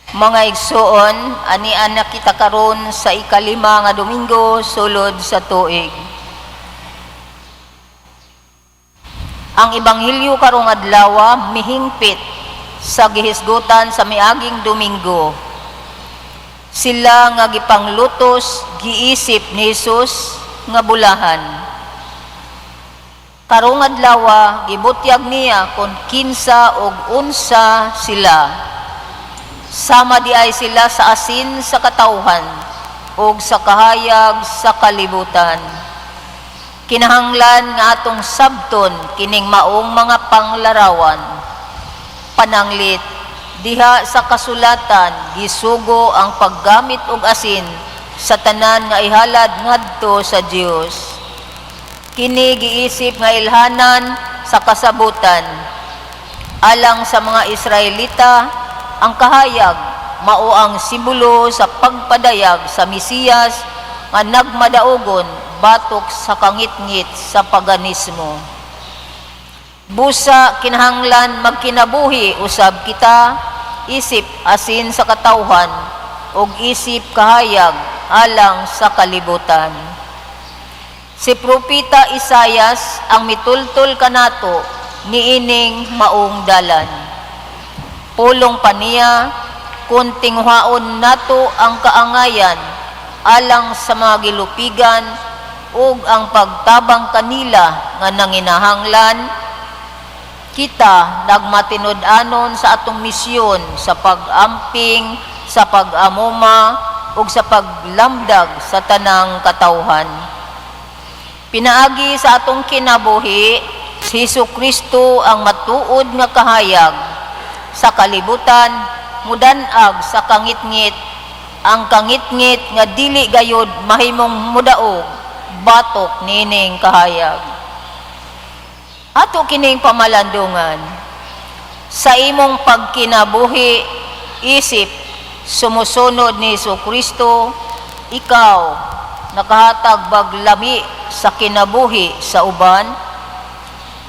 Mga igsoon, ani-ana kita karon sa ikalima nga Domingo sulod sa tuig. Ang Ebanghelyo karong adlaw mihingpit sa gihisgutan sa miaging Domingo. Sila nga gipanglutos giisip ni Hesus nga bulahan. Karong adlaw gibutyag niya kung kinsa og unsa sila. Sama di ay sila sa asin sa katawhan ug sa kahayag sa kalibutan. Kinahanglan nga atong sabton kining maong mga panglarawan. Pananglit, diha sa kasulatan gisugo ang paggamit og asin sa tanan nga ihalad ngadto sa Dios. Kini giisip nga ilhanan sa kasabutan. Alang sa mga Israelita, ang kahayag mao ang simbolo sa pagpadayag sa Mesiyas nga nagmadaogon batok sa kangit-ngit sa paganismo. Busa kinahanglan magkinabuhi usab kita isip asin sa katawhan ug isip kahayag alang sa kalibutan. Si Propeta Isayas ang mitultol kanato niining maong dalan. Pulong pa niya, kung tinghaon nato ang kaangayan, alang sa mga gilupigan, ug ang pagtabang kanila nga nanginahanglan, kita nagmatinud-anon sa atong misyon sa pag-amping, sa pag-amuma, ug sa paglamdag sa tanang katawhan. Pinaagi sa atong kinabuhi, si Hesukristo ang matuod nga kahayag, sa kalibutan, mudanag sa kangit-ngit, ang kangit-ngit nga dili gayod mahimong mudaog, batok nining kahayag. Ato kining pamalandungan, sa imong pagkinabuhi, isip, sumusunod ni Hesukristo, ikaw, nakahatag baglami sa kinabuhi sa uban,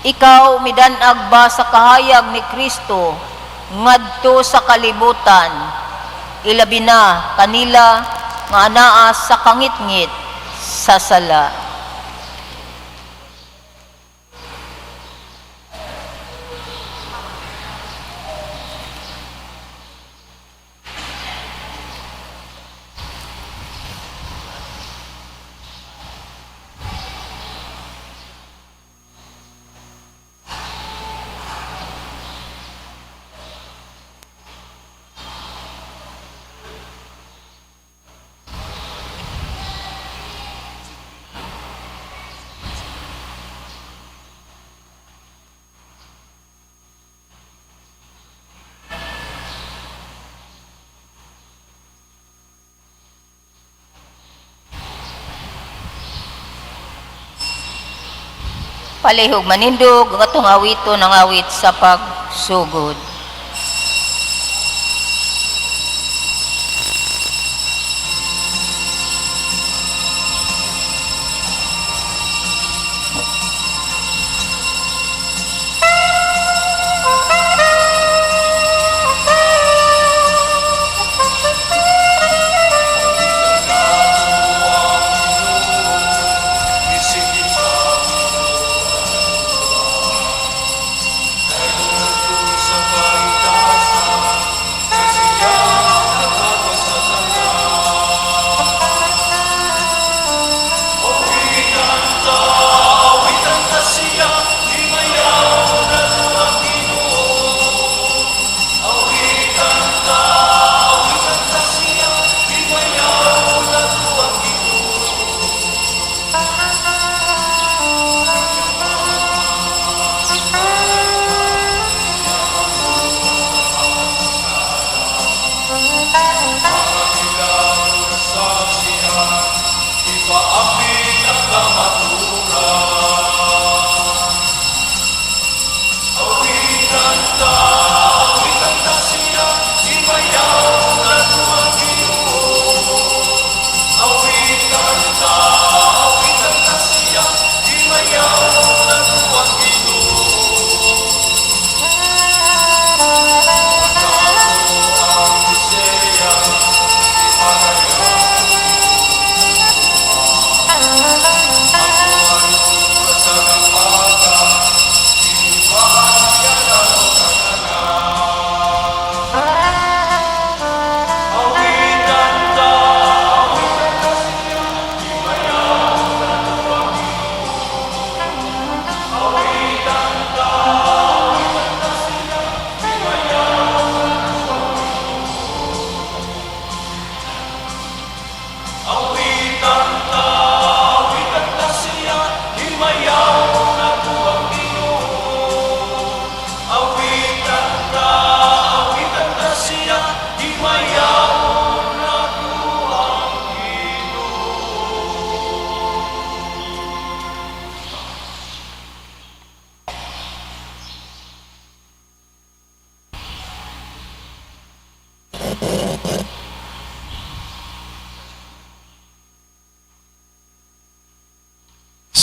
ikaw midanag ba sa kahayag ni Kristo, ngadto sa kalibutan, ilabi na kanila nga anaa sa kangit-ngit sa sala. Palihog manindog ang atong awito ng awit sa pagsugod.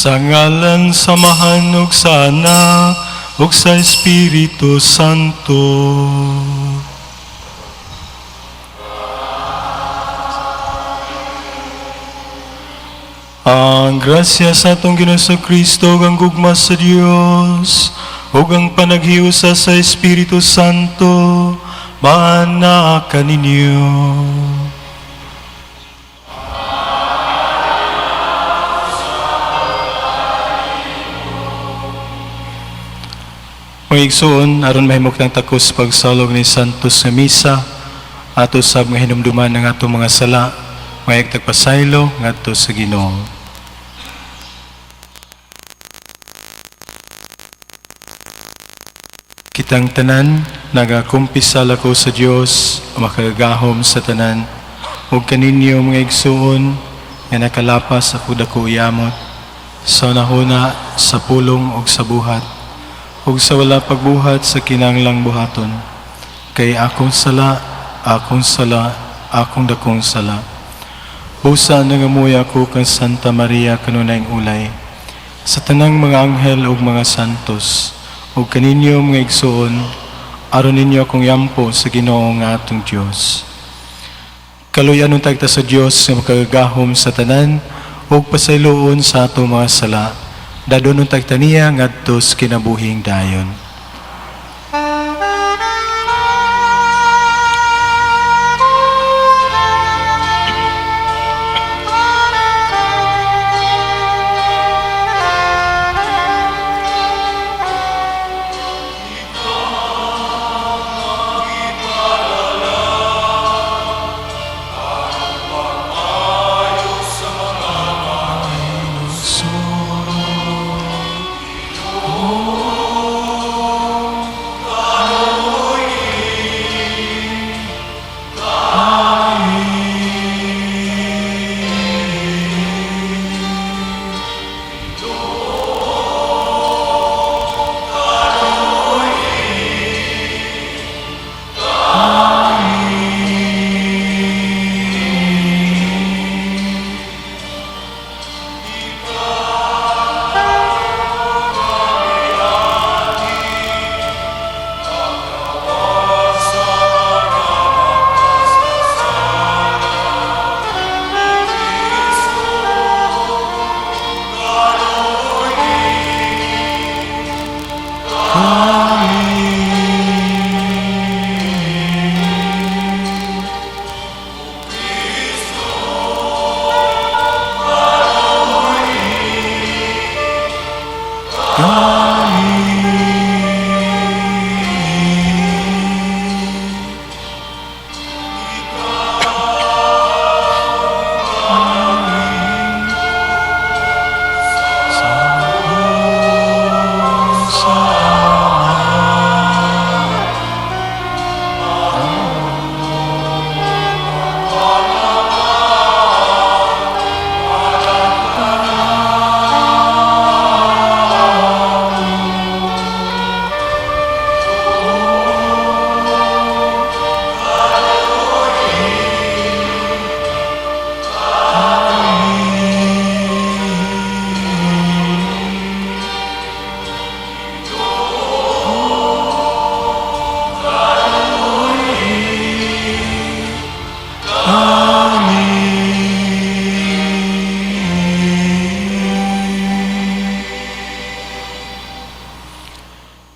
Sa ngalan samahan ug sa Anak ug sa Espiritu Santo. Ang grasya sa atong Ginoong Kristo ug ang gugma sa Dios ug ang panaghiusa sa Espiritu Santo maana kaninyo. Mga igsoon, aron mahimok ng takos pagsalog ni Santos nga misa, ato sab nga hinumduman ng atong mga sala, mayag tagpasaylo ngadto sa Ginoo. Kitang tanan, nagakumpisal ako sa Dios, makagahom sa tanan, ug kaninyo mga igsoon, nga nakalapas ako dako yamot, sa nahuna, sa pulong ug sa buhat, ug sa wala pagbuhat sa kinanglang buhaton, kay akong sala, akong dakong sala. Busa nangamuy ako kang Santa Maria kanunayng ulay, sa tanang mga anghel ug mga santos, ug kaninyo mga igsoon, aron ninyo akong yampo sa Ginoo nga atong Dios. Kaluyan tagta sa Dios nga makagahom sa tanan ug pasayloon sa atong mga sala. Dadon tagta niya ngadto sa kinabuhing dayon.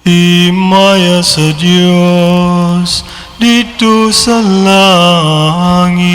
Himaya sa Diyos dito sa langit.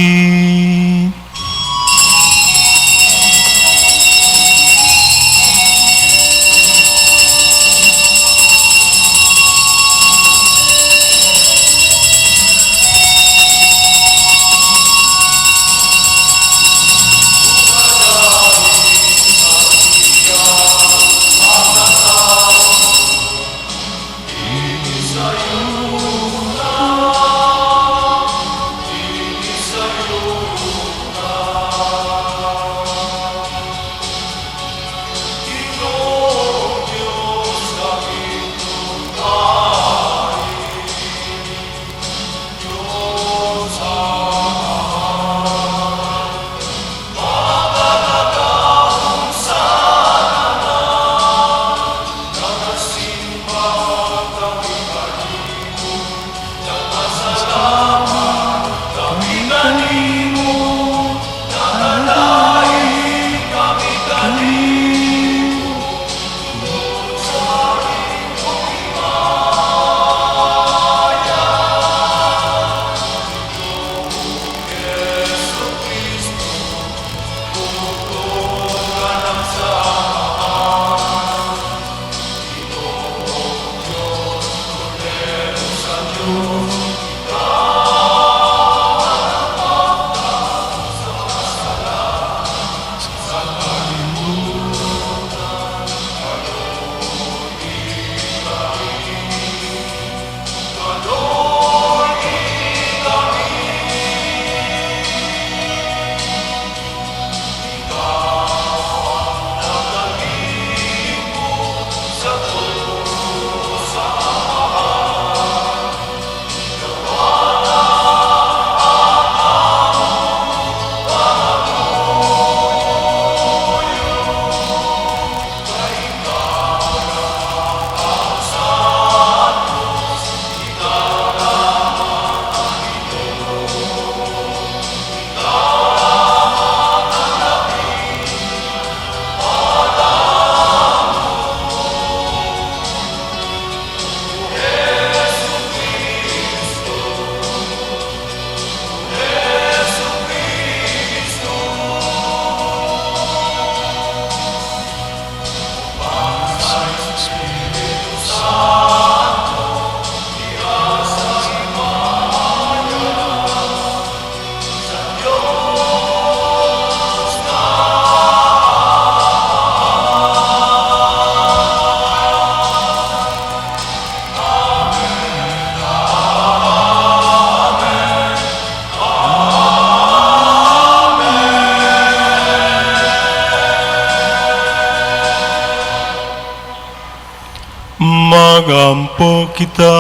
po kita.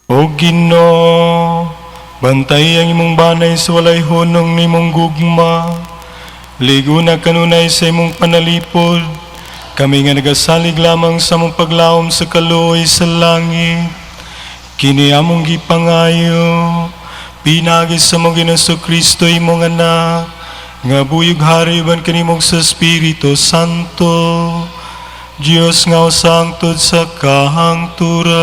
O Ginoo, bantay ang imong banay sa walay hunong nimong gugma. Ligo na kanunay sa imong panalipod. Kami nga nagasalig lamang sa mong paglaom sa kaluoy sa langit. Kini among gipangayo, pinagi sa mong Ginoong Kristo imong anak, nga buyog hariban kanimong sa Espiritu Santo, Diyos nga usangtod sa kahangturan.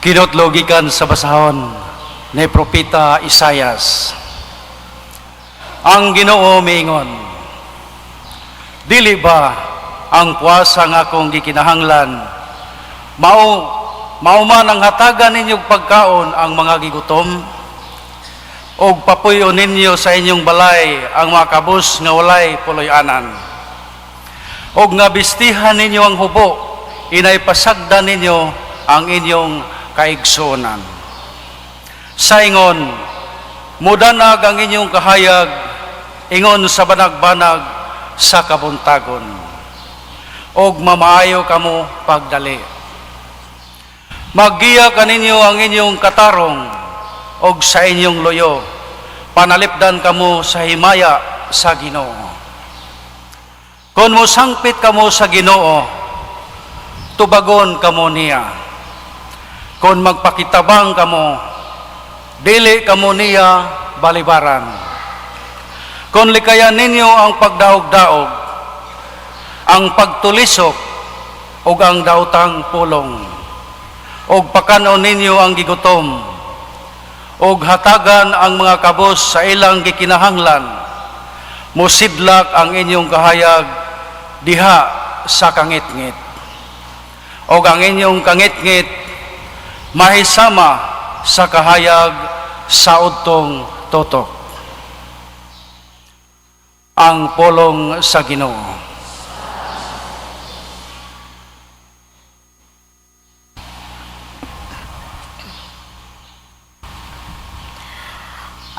Kinotlogikan sa basahon ni Propeta Isayas. Ang Ginoo miingon, dili ba ang puwasa nga akong gikinahanglan, mao man ang hatagan ninyong pagkaon ang mga gigutom, o papuyon ninyo sa inyong balay ang mga kabus nga walay puloy-anan, o nga bistihan ninyo ang hubo, inay pasagdan ninyo ang inyong kaigsuonan. Saingon, mudanag ang inyong kahayag, ingon sa banag-banag sa kabuntagon, og mamaayo kamo pagdali. Maggiya kaninyo ang inyong katarong, og sa inyong loyo, panalipdan kamo sa himaya sa Ginoo. Kung musangpit kamo sa Ginoo, tubagon kamo niya. Kung magpakitabang kamo, dili kamo niya balibaran. Kung likayan ninyo ang pagdaog-daog, ang pagtulisok, o ang daotang pulong, o pakanon ninyo ang gigutom, o hatagan ang mga kabos sa ilang gikinahanglan, musidlak ang inyong kahayag diha sa kangit-ngit. O ang inyong kangit-ngit mahisama sa kahayag sa udtong totok. Ang pulong sa Ginoo.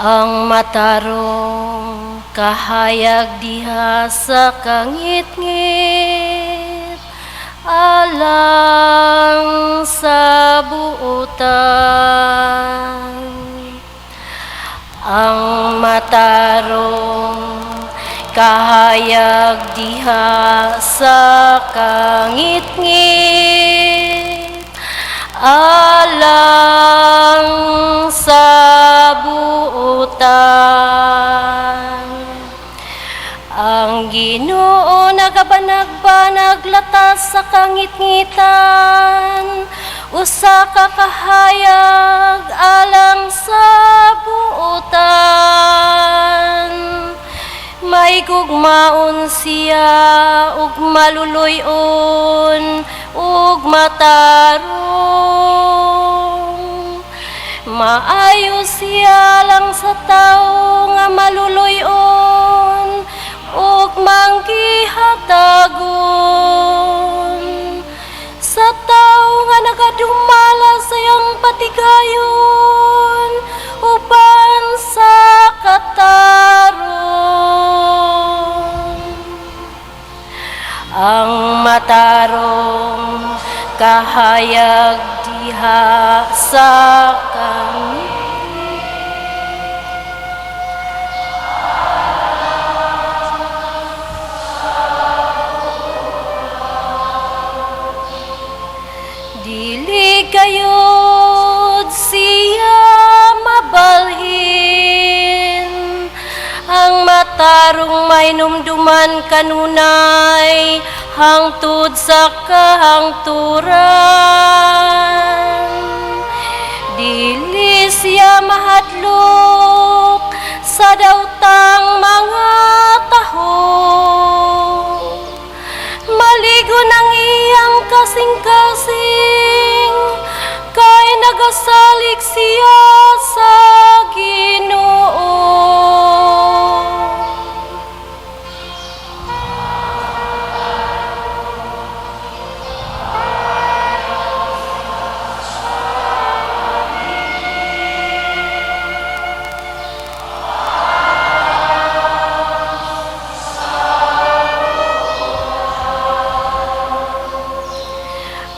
Ang matarong kahayag diha sa kangit-ngit, alang sa buutan. Ang matarong kahayag diha sa kangit-ngit, alang sa buutan. Ang Ginoo nagabanag-banag latas sa kangit-ngitan, usa ka kahayag alang sa buutan. Maigugmaon siya ug maluluyon ug matarong. Maayo siya lang sa tawo nga maluluyon ug manggihatagon. Sa tawo nga nagadumala sa iyang patigayon uban sa katarong. Ang matarong kahayag diha sa kangit. Dili gayud siya mabalhin, ang matarong may numduman kanunay hangtod sa kahangturan. Dili siya mahadlok sa dautang mga taho. Maligo ng iyang kasing-kasing, kay nagasalig siya sa Ginoo.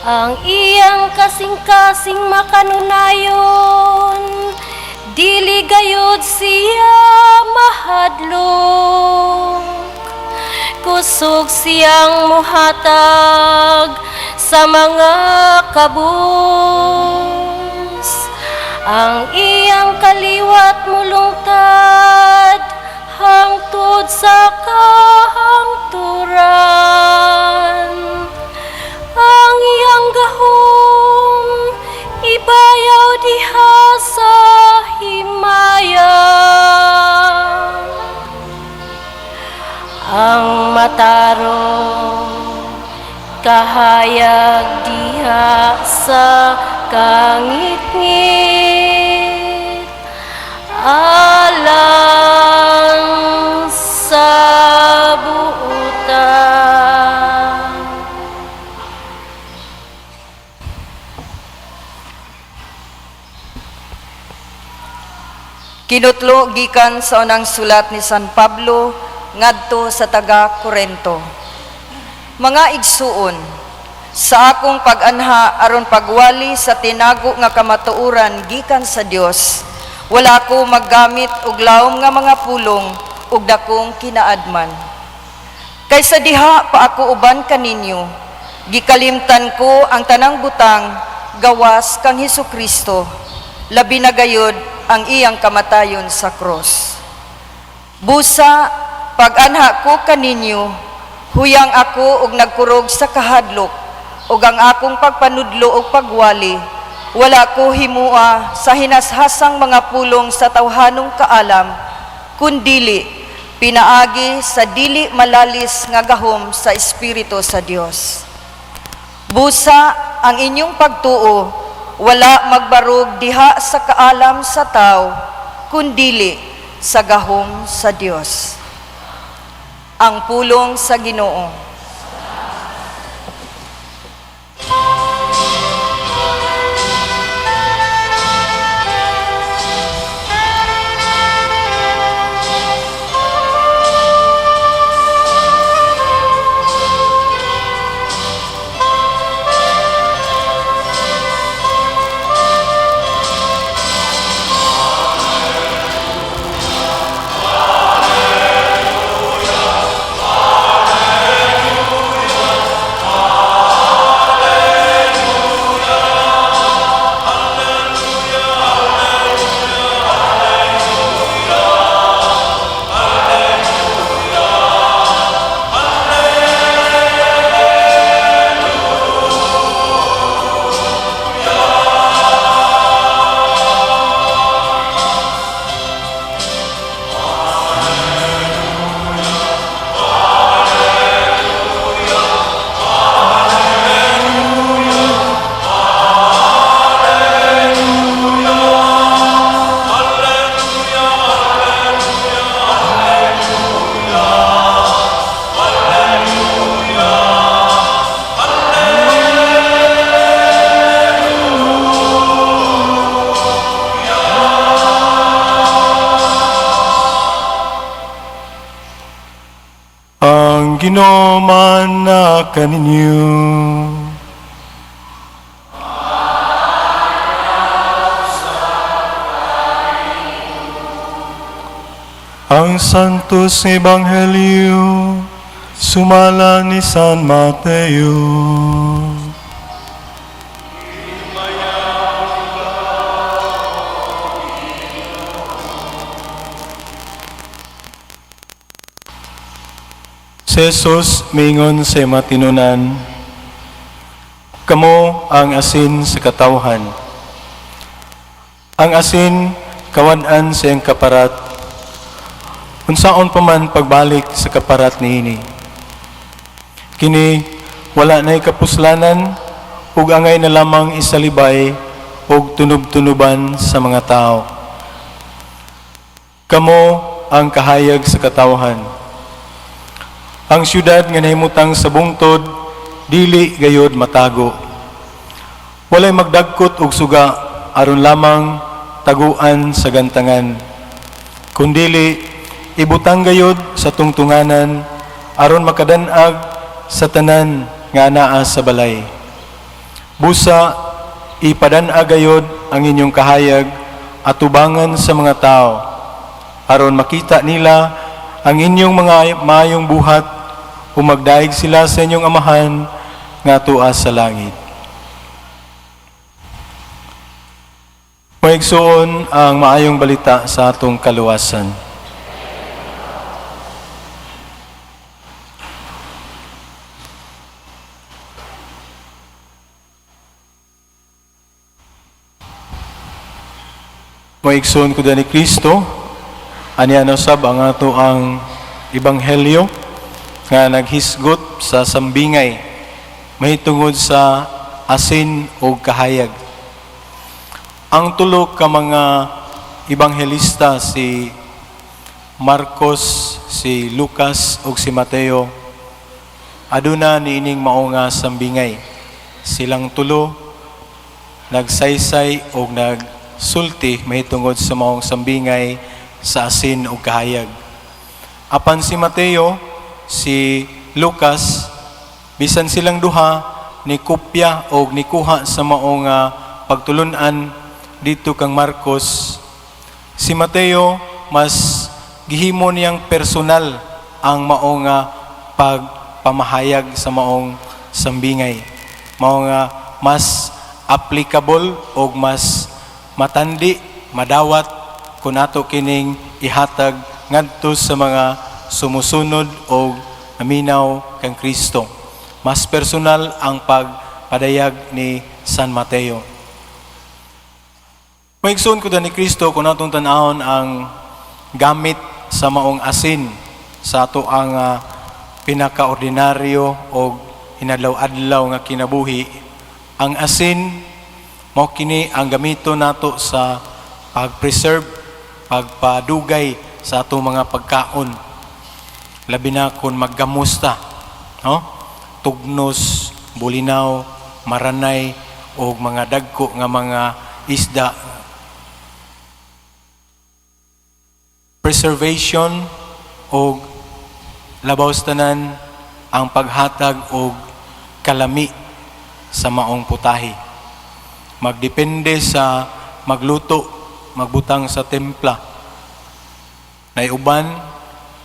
Ang iyang kasing-kasing makanunayon, dili gayud siya mahadlok. Kusog siyang muhatag sa mga kabus. Ang iyang kaliwat mulungtad, hangtod sa kahangturan. Ang iyang gahom, ibayaw diha sa himaya. Ang matarong, kahayag diha sa kangit-ngit. Alang sa buutan. Kinutlo gikan sa unang sulat ni San Pablo ngadto sa taga Corinto. Mga igsuon, sa akong pag-anha aron pagwali sa tinago nga kamatuoran gikan sa Dios, wala ko maggamit og lawom nga mga pulong ug dakong kinaadman. Kaysa diha pa ako uban kaninyo, gikalimtan ko ang tanang butang gawas kang Hesukristo, labi na gayud ang iyang kamatayon sa cross. Busa, pag-anha ko kaninyo, huyang ako og nagkurog sa kahadlok, og ang akong pagpanudlo og pagwali, wala ko himua sa hinashasang mga pulong sa tawhanong kaalam, kundili pinaagi sa dili malalis nga gahom sa Espiritu sa Dios. Busa, ang inyong pagtuo, wala magbarog diha sa kaalam sa tao, kundili sa gahom sa Dios. Ang pulong sa Ginoo. Ang Ginoo man kaninyo. Ang Santos Ebanghelyo sumala ni San Mateo. Si Jesus mingon sa matinunan, kamo ang asin sa katawhan. Ang asin kawan-an sa iyang kaparat, Unsaon pa man pagbalik sa kaparat niini. Kini wala na'y kapuslanan ug angay na lamang isalibay ug tunub-tunuban sa mga tao. Kamo ang kahayag sa katawhan. Ang syudad nga nahimutang sa bungtod dili gayud matago. Walay magdagkot og suga aron lamang taguan sa gantangan. Kundili ibutang gayud sa tungtunganan aron makadan-ag sa tanan nga anaa sa balay. Busa ipadan-ag gayud ang inyong kahayag at tubangan sa mga tao aron makita nila ang inyong mga maayong buhat o magdaig sila sa inyong amahan nga tuas sa langit. Maigsuon ang maayong balita sa atong kaluwasan. Maigsuon ko ni Kristo, aniya sab ang ato ang ebanghelyo nga naghisgot sa sambingay mahitungod sa asin o kahayag. Ang tulo ka mga ebanghelista, si Marcos, si Lucas ug si Mateo, aduna niining mao nga sambingay. Silang tulo nagsaysay ug nagsulti mahitungod sa maong sambingay sa asin ug kahayag. Apan si Mateo, si Lucas, bisan silang duha ni kopya o nikuha sa maong pagtulunan dito kang Marcos. Si Mateo mas gihimo niyang personal ang maong pagpamahayag sa maong sambingay. Maong mas applicable o mas matandi, madawat kung ato kining ihatag ngadto sa mga sumusunod o naminaw kang Kristo. Mas personal ang pagpadayag ni San Mateo. Maigsoon ko ni Kristo kung atong tan-awon ang gamit sa maong asin sa ato ang pinakaordinaryo o inadlaw-adlaw nga kinabuhi. Ang asin mao kini ang gamito nato sa pag-preserve, pagpadugay sa ato mga pagkaon. Labi na kung maggamusta, no? Tugnos, bulinaw, maranay o mga dagko nga mga isda. Preservation o labaw tanan ang paghatag o kalami sa maong putahe. Magdepende sa magluto, magbutang sa templa. Naiuban,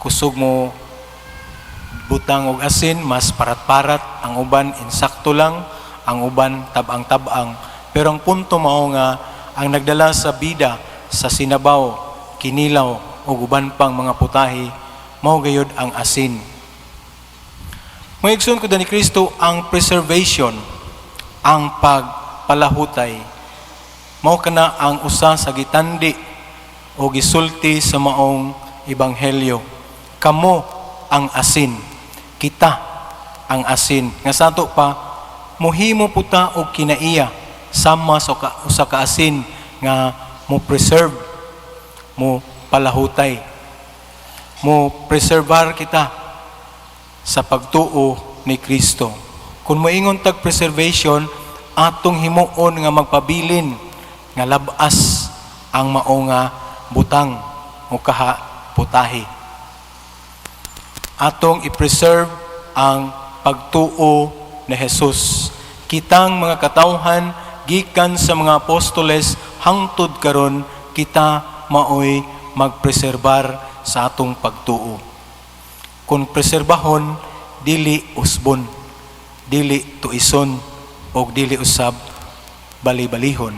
kusog mo butang og asin, mas parat-parat, ang uban insakto lang, ang uban tabang-tabang. Pero ang punto mao nga ang nagdala sa bida, sa sinabaw, kinilaw o uban pang mga putahe, mao gayud ang asin. Maigsoon ko ni Kristo ang preservation, ang pagpalahutay, mao kana ang usa sa gitandi o gisulti sa maong ebanghelyo. Kamo ang asin, kita ang asin. Nga sato pa, muhimo puta og kinaiya sama sa usa ka asin nga mo preserve, mo palahutay, mo preservar kita sa pagtuo ni Kristo. Kung moingon tag preservation, atong himuon nga magpabilin nga labas ang mao nga butang o kaha putahe. Atong i-preserve ang pagtuo ni Jesus. Kitang mga katawhan gikan sa mga apostoles hangtod karon, kita maoy magpreserbar sa atong pagtuo. Kung preserbahon, dili usbon, dili tuison, o dili usab bali-balihon.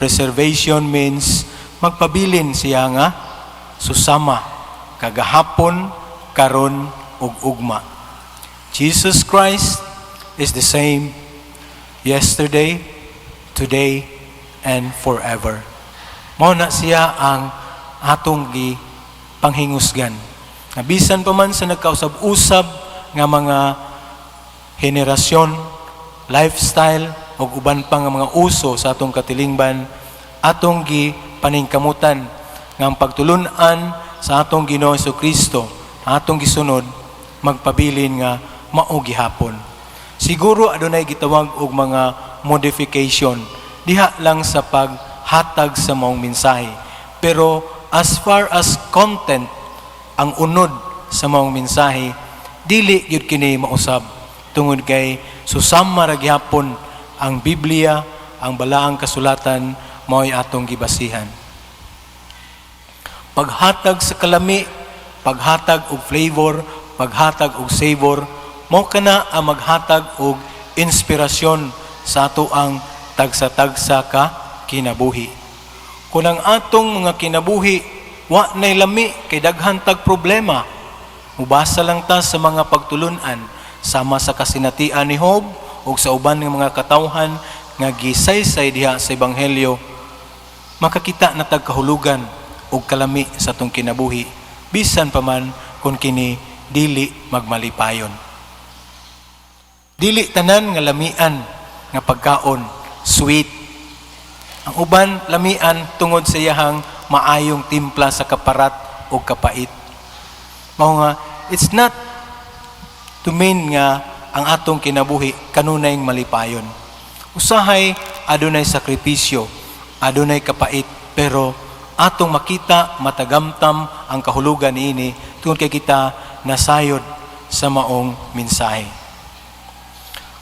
Preservation means magpabilin siya nga susama kagahapon, karon ug ugma. Jesus Christ is the same yesterday, today, and forever. Mao na siya ang atong panghingusgan. Nga bisan pa man sa nagkausab-usab nga mga henerasyon, lifestyle, o uban pa nga mga uso sa atong katilingban, atong paningkamutan nga ang pagtulunan sa atong Ginoo Kristo, atong gisunod, magpabilin nga mao gihapon. Siguro adunay gitawag og mga modification diha lang sa paghatag sa maong mensahe. Pero as far as content, ang unod sa maong mensahe, dili gyud kini mausab tungod kay susama ra gihapon ang Biblia, ang balaang kasulatan mao'y atong gibasihan. Paghatag sa kalami, paghatag og flavor, paghatag og savor, mao kana ang maghatag og inspirasyon sa ato ang tagsa-tagsa ka kinabuhi. Kung ang atong mga kinabuhi wa nay lami kay daghan tag problema, mubasa lang ta sa mga pagtulunan sama sa kasinatian ni Job ug sa uban ng mga katawhan nga gisaysay diha sa ebanghelyo, makakita na tag kahulugan ug kalami sa atong kinabuhi bisan pa man kung kini dili magmalipayon. Dili tanan nga lamian nga pagkaon sweet. Ang uban lamian tungod sa iyahang maayong timpla sa kaparat o kapait. Mao nga it's not to mean nga ang atong kinabuhi kanunay malipayon. Usahay adunay sakripisyo, adunay kapait, pero atong makita matagamtam ang kahulugan niini tungod kay kita nasayod sa maong mensahe.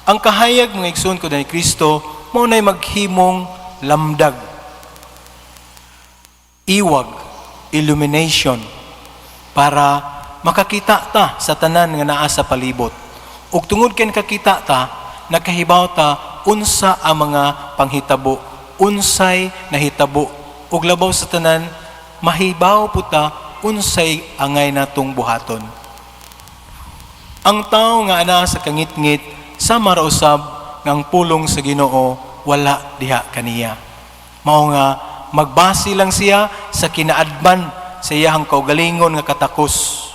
Ang kahayag mga igsoon ko ni Kristo mao nay maghimong lamdag, iwag, illumination para makakita ta sa tanan nga naa sa palibot. Ug tungod kay nakakita ta, nakahibaw ta unsa ang mga panghitabo, unsay nahitabo, ug labaw sa tanan mahibaw po ta unsay angay natong buhaton. Ang tao nga ana sa kangit-ngit sama ra usab ngang pulong sa Ginoo wala diha kaniya. Mao nga magbase lang siya sa kinaadman sa iyahang kaugalingon nga katakos.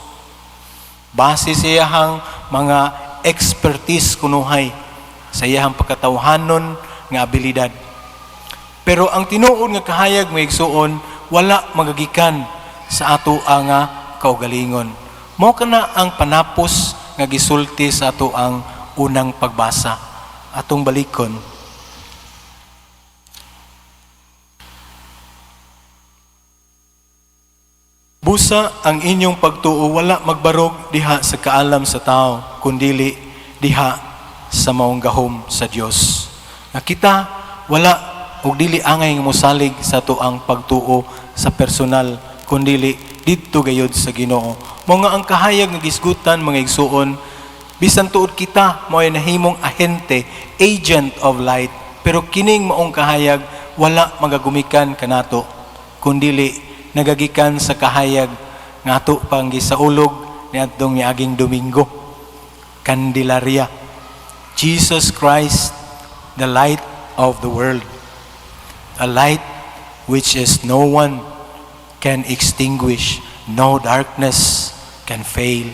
Base sa iyahang mga expertise kunuhay sa iyahang pagkatawhanon nga abilidad. Pero ang tinuod nga kahayag mga igsuon wala magagikan sa ato nga kaugalingon. Mao kana ang panapos nga gisulti sa ato ang unang pagbasa. Atong balikon. Busa ang inyong pagtuo wala magbarog diha sa kaalam sa tao, kundili diha sa maong gahom sa Dios. Nga kita wala og dili angay nga mosalig sa ato ang pagtuo sa personal, kundili didto gayud sa Ginoo. Mao nga ang kahayag nga gisgutan mga igsuon, bisan tuod kita mo'y nahimong ahente, agent of light, pero kining maong kahayag wala magagumikan kanato, kundili nagagikan sa kahayag nga ato pang gisaulog niadtong niaging Domingo, Candelaria. Jesus Christ, the light of the world, a light which is no one can extinguish, no darkness can fail.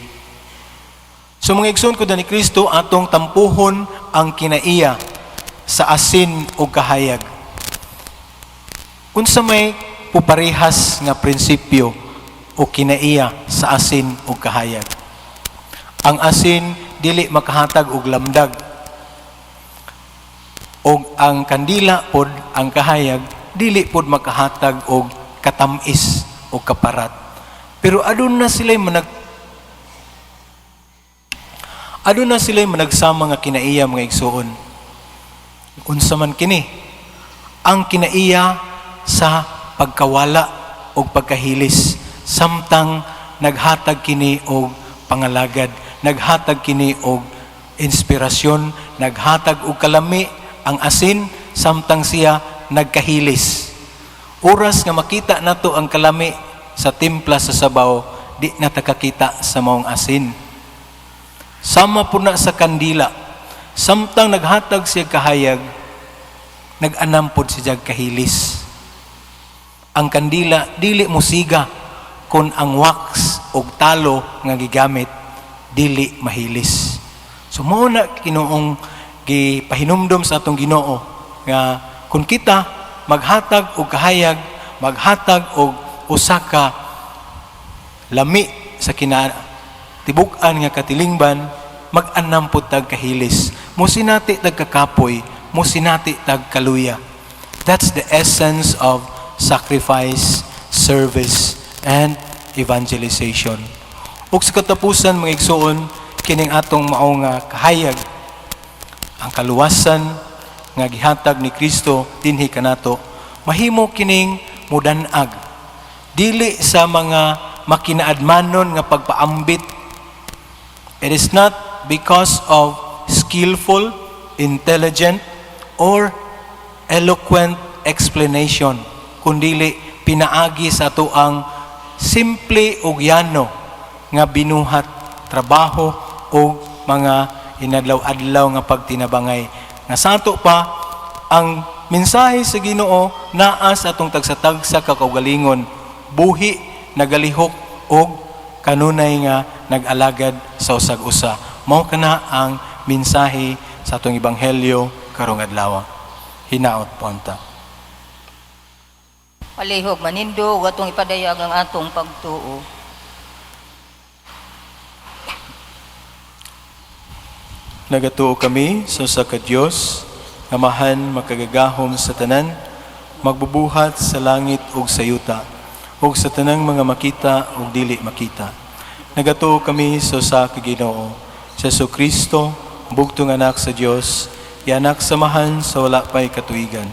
So mga igsoon ko ni Kristo, atong tampuhon ang kinaiya sa asin o kahayag. Unsa may puparehas nga prinsipyo o kinaiya sa asin o kahayag. Ang asin dili makahatag og lamdag. Og ang kandila pod, ang kahayag dili pod makahatag og katamis o kaparat. Pero aduna sila'y managsama nga kinaiya mga igsuon. Unsa man kini? Ang kinaiya sa pagkawala o pagkahilis, samtang naghatag kini og pangalagad, naghatag kini og inspirasyon, naghatag og kalami ang asin, samtang siya nagkahilis. Oras nga makita nato ang kalami sa timpla sa sabaw, di natakakita sa maong asin. Sama po na sa kandila, samtang naghatag siya kahayag, nag-anampod siya kahilis. Ang kandila dili musiga kung ang wax o talo nga gigamit dili mahilis. So mao na kinuong gipahinumdom sa atong Ginoo nga kung kita maghatag og kahayag, maghatag og usa ka lami sa kinatibuk-an nga katilingban, mag-anam pud tag kahilis. Mo sinati tag kakapoy, mo sinati tag kaluya. That's the essence of sacrifice, service, and evangelization. Ug sa katapusan mga igsoon, kining atong mao nga kahayag, ang kaluwasan nga gihatag ni Kristo dinhi kanato, mahimo kining mudan-ag dili sa mga makinaadmanon nga pagpaambit. It is not because of skillful, intelligent, or eloquent explanation, kundili pinaagi sa ato ang simple ug yano nga binuhat trabaho o mga inadlaw-adlaw nga pagtinabangay. Nga sa ato pa, ang mensahe sa Ginoo naa sa atong tagsa-tagsa ka kaugalingon, buhi, nagalihok, o kanunay nga nag-alagad sa usag-usa. Mao kana ang mensahe sa atong ebanghelyo karong adlaw. Hinaot ponta. Palihog manindog atong ipadayag ang atong pagtuo. Nagatuo kami sa ka Dios nga mahan makagagahom sa tanan, magbubuhat sa langit ug sa yuta, ug sa tanang mga makita ug dili makita. Nagatuo kami sa ka Ginoo, sa Jesu-Kristo, bugtong anak sa Dios, anak samahan sa wala pay katuigan.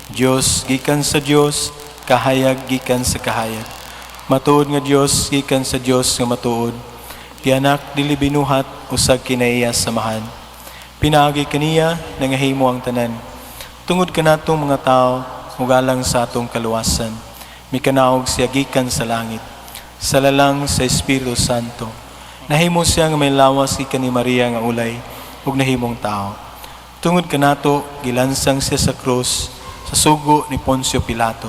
Dios gikan sa Dios, kahayag gikan sa kahayag. Matuod nga Dios gikan sa Dios nga matuod. Anak dili binuhat usag kinaiya samahan. Pinaagi kaniya nangahimo ang tanan. Tungod kanatong mga tao ugalang sa atong kaluwasan. Mikanaog siya gikan sa langit. Sa lalang sa Espiritu Santo. Nahimo siya nga may lawas gikan ni Maria nga ulay ug nahimong tao. Tungod kanato gilansang siya sa krus sa sugo ni Poncio Pilato.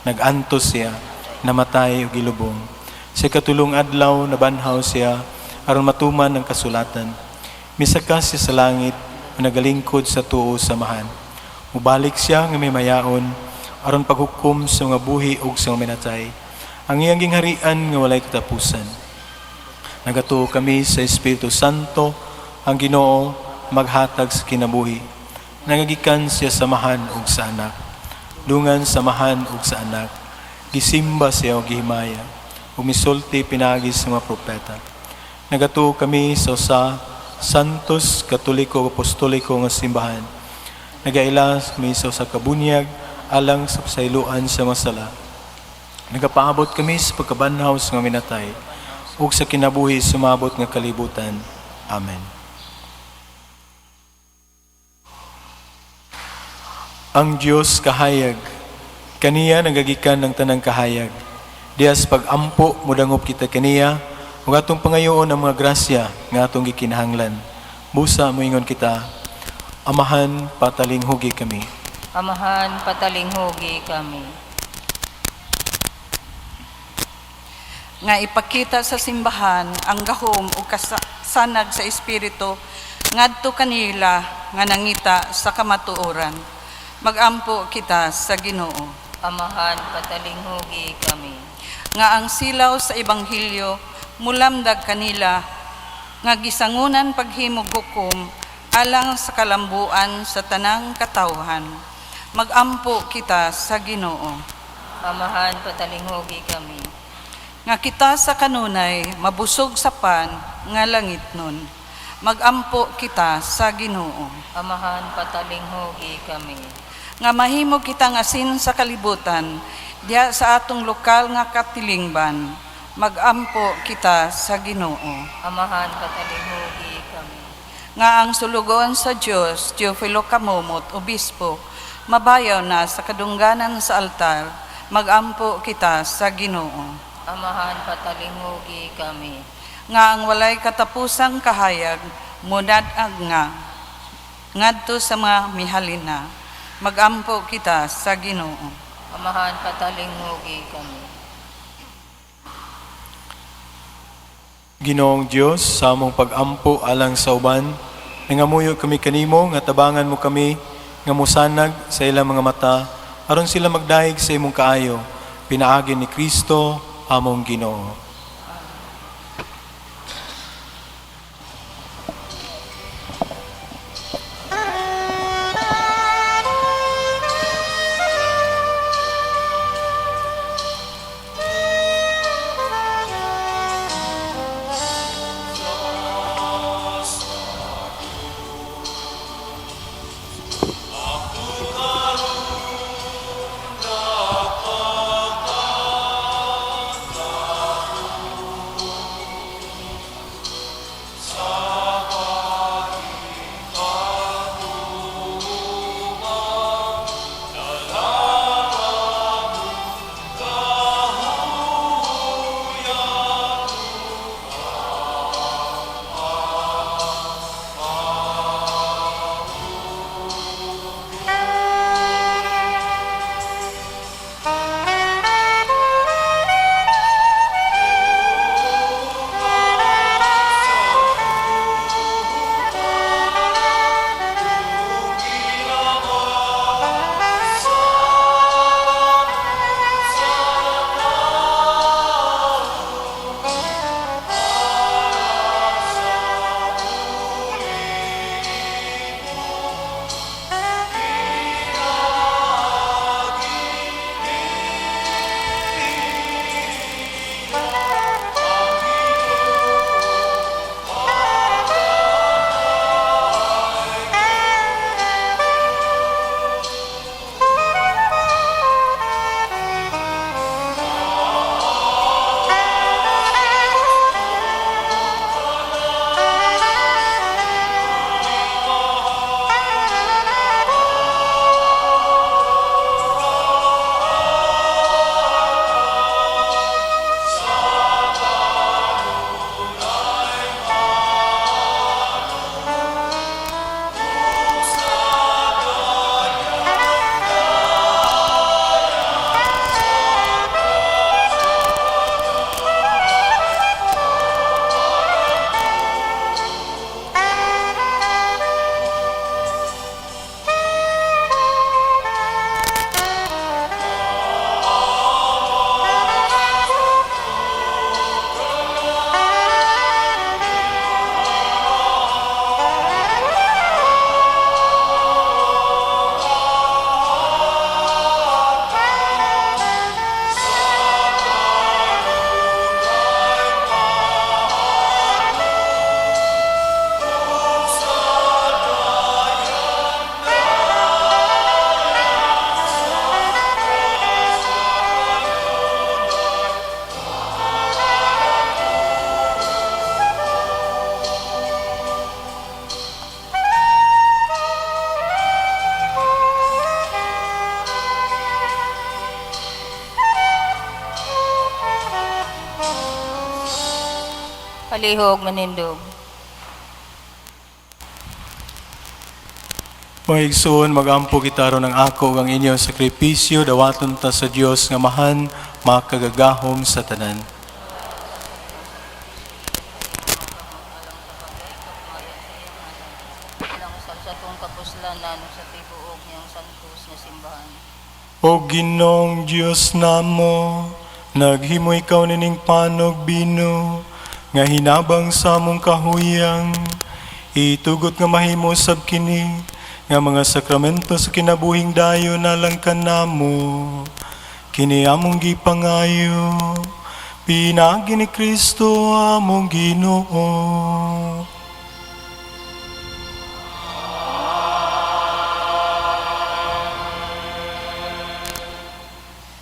Nagantos siya, namatay ug gilubong. Sa katulong adlaw nabanhaw siya aron matuman ang kasulatan. Misaka siya sa langit, nagalingkod sa tuo samahan. Mubalik siya nga may mayaon, aron paghukom sa mga buhi ug sa mga minatay. Ang iyang gingharian nga walay katapusan. Nagatuo kami sa Espiritu Santo, ang Ginoo maghatag sa kinabuhi. Nangagikan siya samahan ug sa anak. Dungan samahan ug sa anak. Gisimba siya ug gihimaya. Umisulti pinagi sa mga propeta. Nagatuo kami sa Santos Katoliko Apostoliko nga simbahan. Nagaila kami sa kabunyag alang sa pasayloan sa masala. Nagapaabot kami sa pagkabanhaw sa mga minatay ug sa kinabuhi sumabot nga kalibutan. Amen. Ang Dios kahayag, kaniya nagagikan ng tanang kahayag. Diyas pag-ampo mudangop kita kaniya, ug atong pangayoon ang mga grasya nga atong gikinahanglan. Busa moingon kita, Amahan patalinghugi kami. Amahan patalinghugi kami. Nga ipakita sa simbahan ang gahom o kasanag sa Espiritu ngadto kanila nga nangita sa kamatuoran. Magampo kita sa Ginoo. Amahan patalinghugi kami. Nga ang silaw sa Ebanghelyo mulamdag kanila nga gisangunan paghimog hukom alang sa kalambuan sa tanang katawhan. Magampo kita sa Ginoo. Amahan patalinghugi kami. Nga kita sa kanunay mabusog sa pan nga langit nun. Magampo kita sa Ginoo. Amahan patalinghugi kami. Nga mahimo kita nga sin sa kalibutan diya sa atong lokal nga katilingban. Magampo kita sa Ginoo. Amahan patalinghugi kami. Nga ang sulugon sa Dios, Teofilo Kamumot, Obispo, mabayaw na sa kadungganan sa altar. Magampo kita sa Ginoo. Amahan patalinghugi kami. Nga ang walay katapusang kahayag mudadag nga ngadto sa mga mihalina. Magampo kita sa Ginoo. Amahan patalinghugi kami. Ginoong Dios, sa among pag-ampo alang sa uban, nangamuyo kami kanimo nga tabangan mo kami nga musanag sa ilang mga mata aron sila magdahig sa imong kaayo. Pinaagin ni Kristo among Ginoo. Palihog manindog. Mga igsoon, magampo kita ron ng ako ang inyong sakripisyo, dawaton ta sa Dios nga mahan, makagagahom sa tanan. Ilang sa tong kapuslanan sa tibuok niyang santos nga simbahan. O Ginoong Dios namo, naghimo ikaw nining panog bino, nga hinabang sa among kahuyang, itugot nga mahimo sab kini, nga mga sakramento sa kinabuhing dayo nalangkan namo, kini among gipangayo, pinagi ni Kristo among Ginoo.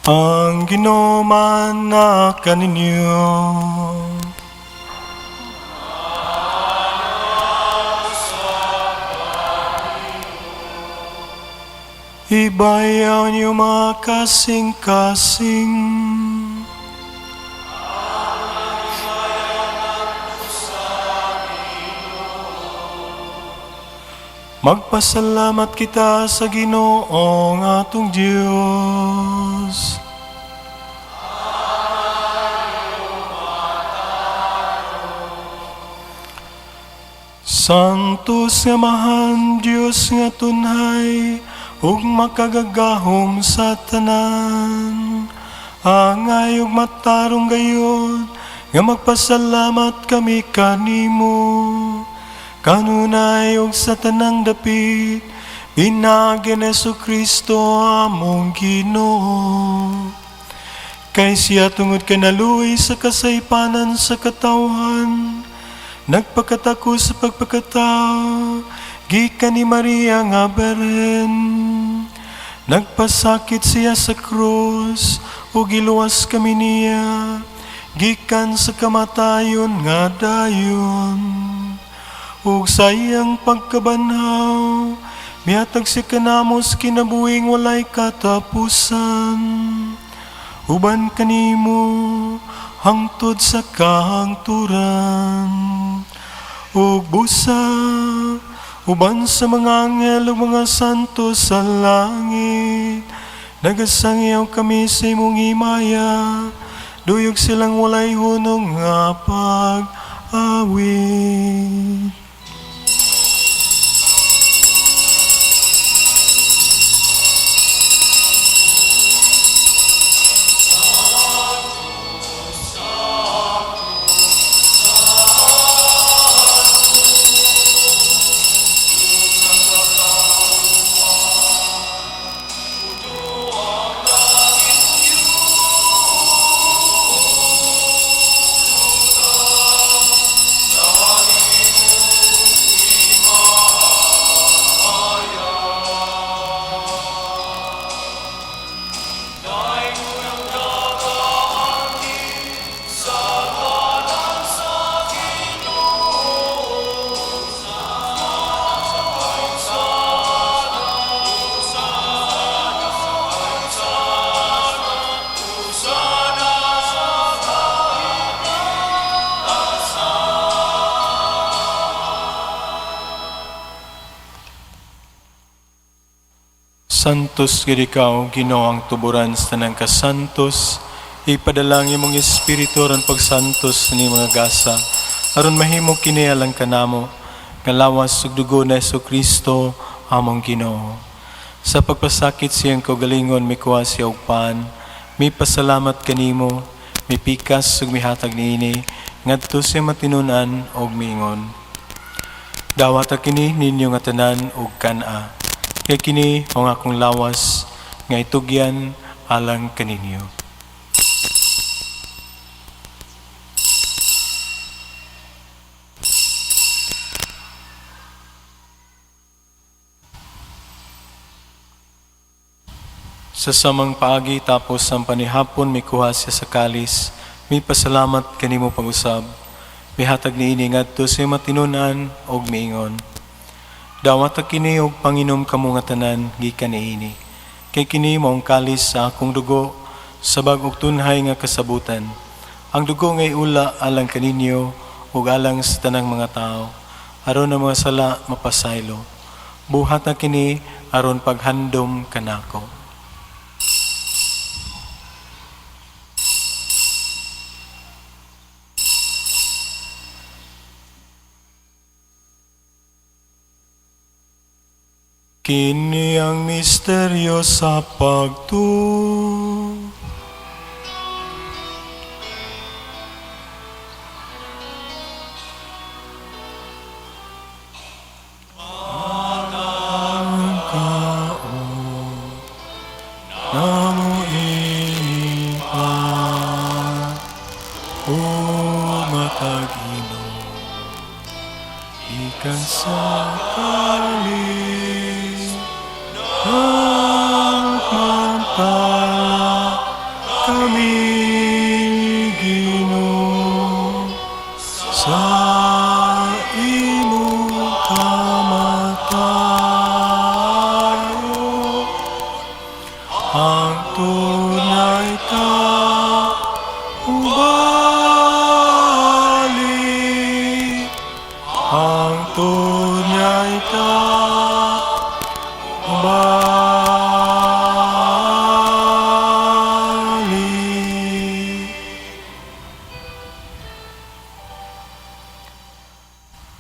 Ang Ginoo man na kaninyo. Ibayaw niyo mga kasing-kasing. Magpasalamat kita sa Ginoong atong Diyos. Santos nga mahan Dios nga tunhay ug makagagahom sa tanan. Angay ug matarong gayud nga magpasalamat kami kanimo. Kanunay ug sa tanang dapit pinagi ni Jesu-Kristo among Ginoo. Kay siya tungod kanaluoy sa kasaypanan sa katawhan, nagpakatako sa pagpakatao, gikan ni Maria nga Beren. Nagpasakit siya sa krus, ug giluwas kami niya, gikan sa kamatayon nga dayon. Ug sayang pagkabanhaw, mihatag si kanamos kinabuhing walay katapusan. Uban kanimo hangtod sa kahangturan. Ug busa uban sa mga anghel ug mga santo sa langit, nagasangyaw kami sa imong himaya, duyog silang walay hunong nga pag-awit. Santos gid ikaw, Ginoo ang tuburan sa tanang kasantos, ipadala ang imong espiritu aron pagsantos ni mga gasa, aron mahimo kini alang kanamo, nga lawas ug dugo ni Jesu-Kristo among Ginoo. Sa pagpasakit siyang kaugalingon mikuha siya og pan, mi pasalamat kanimo, mi pikas ug mihatag niini, ngadto siya matinunan og miingon. Dawata kini ninyo nga tanan ug kana. Kaya kini ang akong lawas nga itugyan alang kaninyo. Sa samang paagi tapos ang panihapon may kuha siya sa kalis, may pasalamat kanimo pag-usab. Mihatag niini ngadto siya matinunan og miingon. Dawat kini og panginom kamo nga tanan gikan niini. Kay kini maong kalis sa akong dugo sa bag-og tunhay nga kasabutan. Ang dugo ngay ula alang kaninyo ug alang sa tanang mga tao. Aron ang mga sala mapasaylo. Buhat na kini aron paghandom kanako. Kini ang misteryo sa pagtuo. Namo inipan o matagino ikan sa kalis. Mantala kami Ginoo sa imong kamatayon. Ang tunay ka ubalik, ang tunay ka ubalik.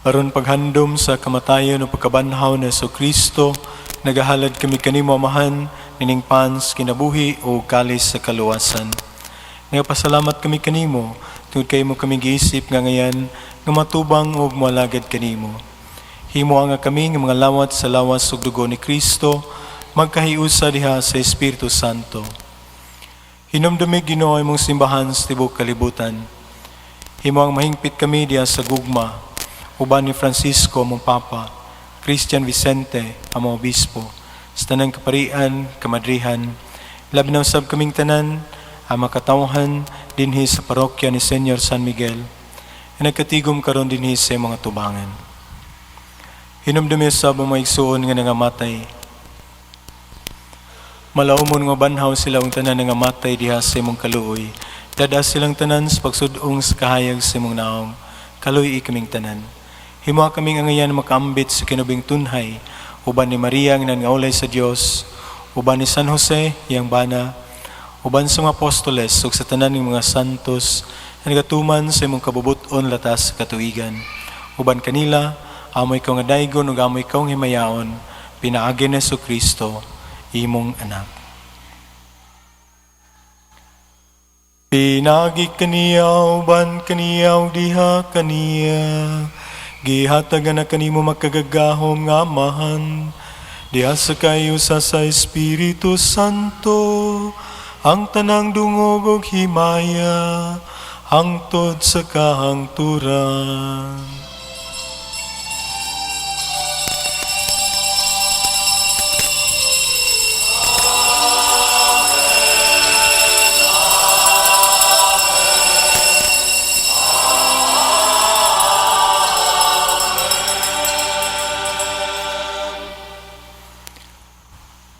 Aron paghandom sa kamatayon o pagkabanhaw na Hesus Kristo, nagahalad kami kanimo amahan, nining pans, kinabuhi o kalis sa kaluwasan. Nagapasalamat kami kanimo, tungod kay mo kami giisip nga ngayan, nga matubang o malagad kanimo. Himo nga kami nga mga lawat sa lawas ug dugo ni Kristo, magkahiusa diha sa Espiritu Santo. Hinumdumi Ginoo imong simbahan sa tibuok kalibutan. Himo ang mahingpit kami diha sa gugma, uban ni Francisco among Papa, Christian Vicente among Obispo, sa tanang kaparian, kamadrihan, labi na usab kaming tanan, ang makatawhan dinhi sa parokya ni Senyor San Miguel, na nagkatigom karon dinhi sa mga tubangan. Hinumdumi usab ang mga igsuon nga nangamatay. Malaumon nga banhaw sila ang tanan nangamatay diha sa imong kaluoy. Dada silang tanan sa pagsudong sa kahayag sa imong naong, kaluoy kaming tanan. Himo kaming angayan makaambit sa kinubing tunhay, uban ni Maria nga nangaulay sa Dios, uban ni San Jose yang bana, uban sa mga apostoles ug sa tanan ng mga santos na nagatuman sa imong kabubuton latas sa katuigan. Uban kanila, amoy ikaw nga daygon ug amoy ikaw nga himayaon, pinaagi ni Hesus Kristo, imong anak. Pinagi kaniya, uban kaniya, diha kaniya, gihatagan na kanimo makagagahom nga amahan, diha sa kayo sa Espiritu Santo, ang tanang dungog ug himaya, hangtod sa kahangturan.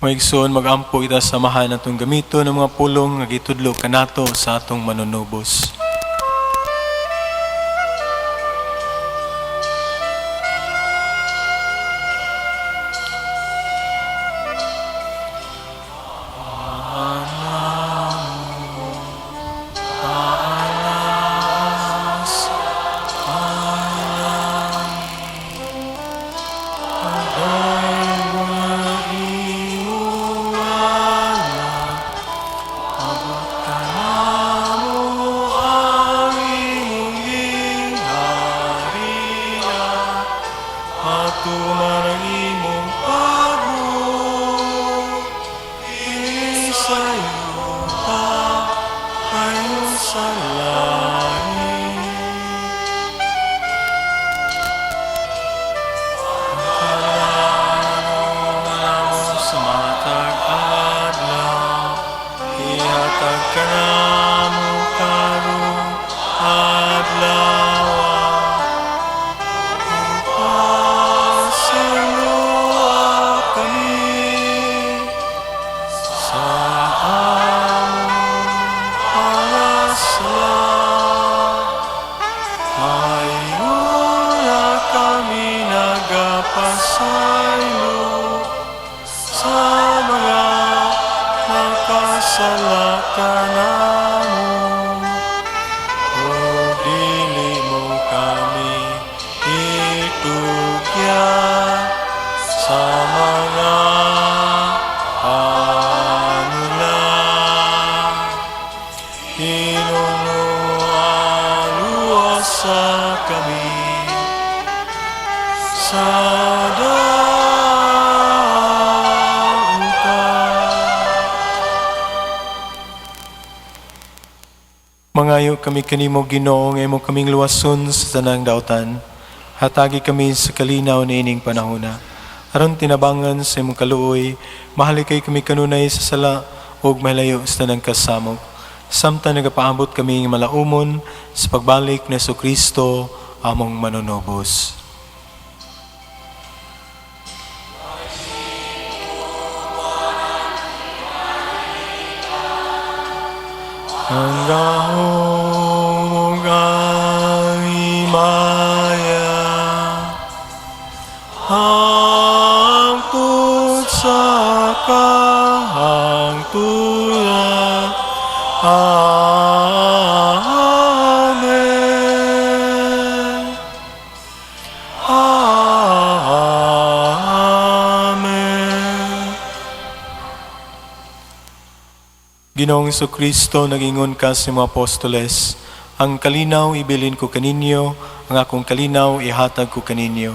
Maigsoon magampo ita samahan atong gamito ng mga pulong nga gitudlo kanato sa atong manunubos. Mangayo kami kanimo Ginoo nga imo kaming luwason sa tanang daotan. Hatagi kami sa kalinaw ni ining panahona. Aron tinabangan sa imong kaluoy, mahalikay kami kanunay sa sala ug malayo sa tanang kasamok. Samtang nagapaambot kami ng malaumon sa pagbalik ni Hesus Kristo among manunubos. Ang gahong ang himaya, hangtod sa kahangturan. Amen. Ginoong Kristo, nagingon ka sa mga apostoles, ang kalinaw ibilin ko kaninyo, ang akong kalinaw ihatag ko kaninyo.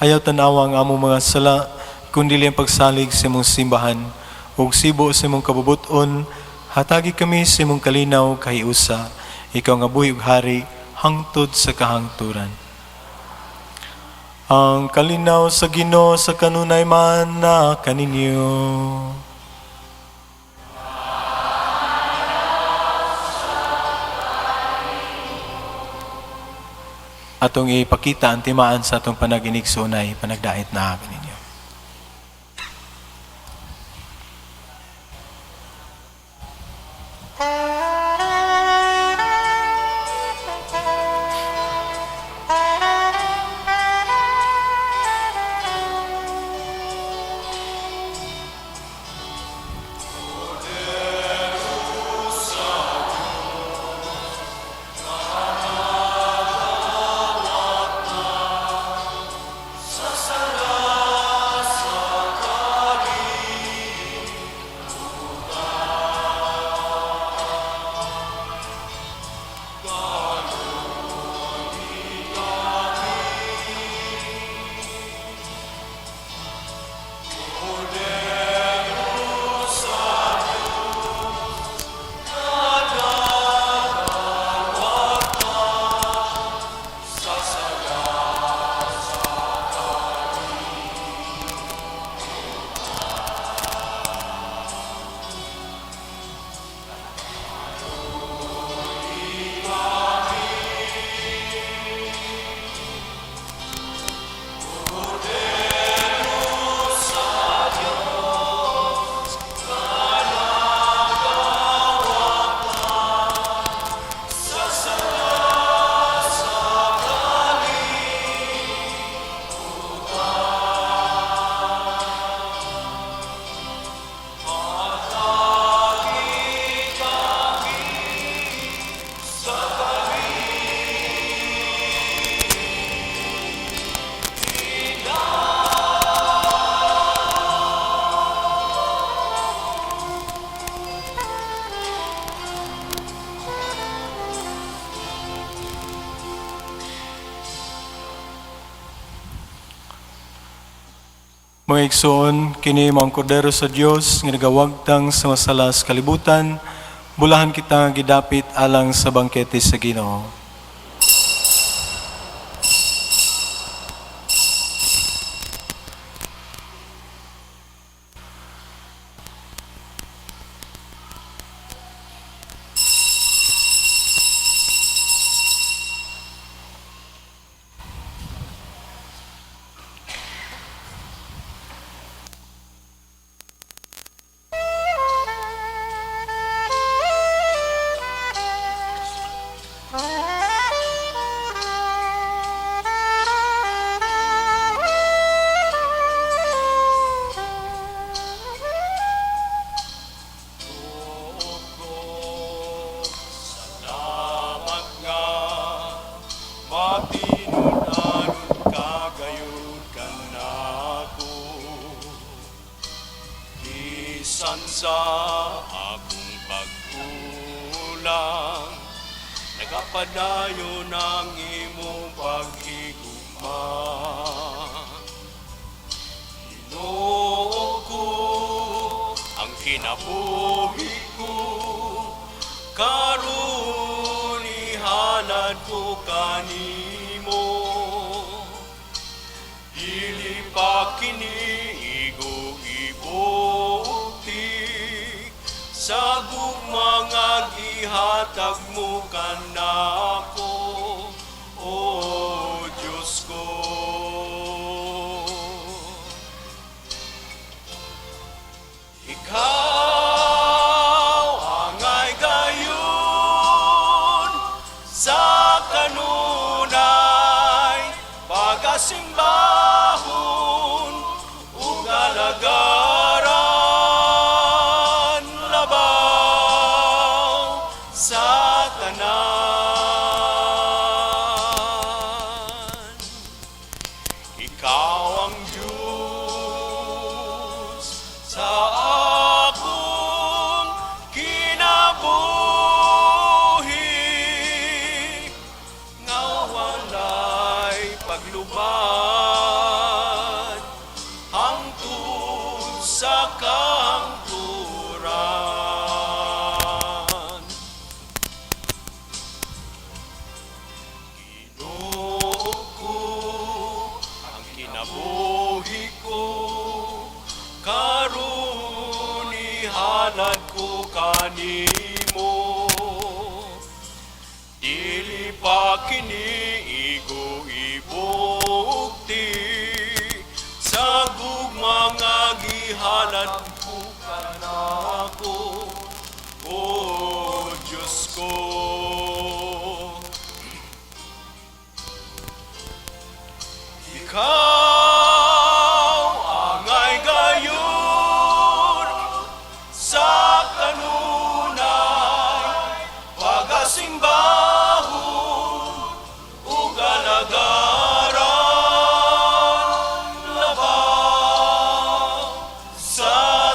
Ayaw tanawa ang among mga sala, kundi ang pagsalig sa imong simbahan, ug sibo sa imong kabubuton, hatagi kami sa imong kalinaw kahiusa, ikaw nga buhi ug hari, hangtod sa kahangturan. Ang kalinaw sa Ginoo sa kanunay man na kaninyo. Atong ipakita ang timaan sa atong panaginig sunay, panagdait na kaninyo. Mga igsoon, kini mga kordero sa Dios nga nagawagtang sa masalas kalibutan, bulahan kita nga gidapit alang sa bangkete sa Ginoo. Sa akong pagkulang, nagapadayo ng imong paghigugma. Ginoo ko ang kinabuhi ko, karon ihalad ko kanimo. Dili pa kini sa gugma nga gihatag mo kanako, O Diyos ko. Ikaw angay gayon sa kanunay pagasimbahon ug alagaran sa tanan. Ikaw ang Diyos sa ako hangtod sa kangturan. Ginoo ko ang kinabuhi ko, karon ihalad ko kanimo. Dili pa kini igo-ibukti sa gugma nga gihalad ko kanako, o Diyos ko. Ikaw angay gayon sa kanunay, pagasimbahon ug alagaran labaw sa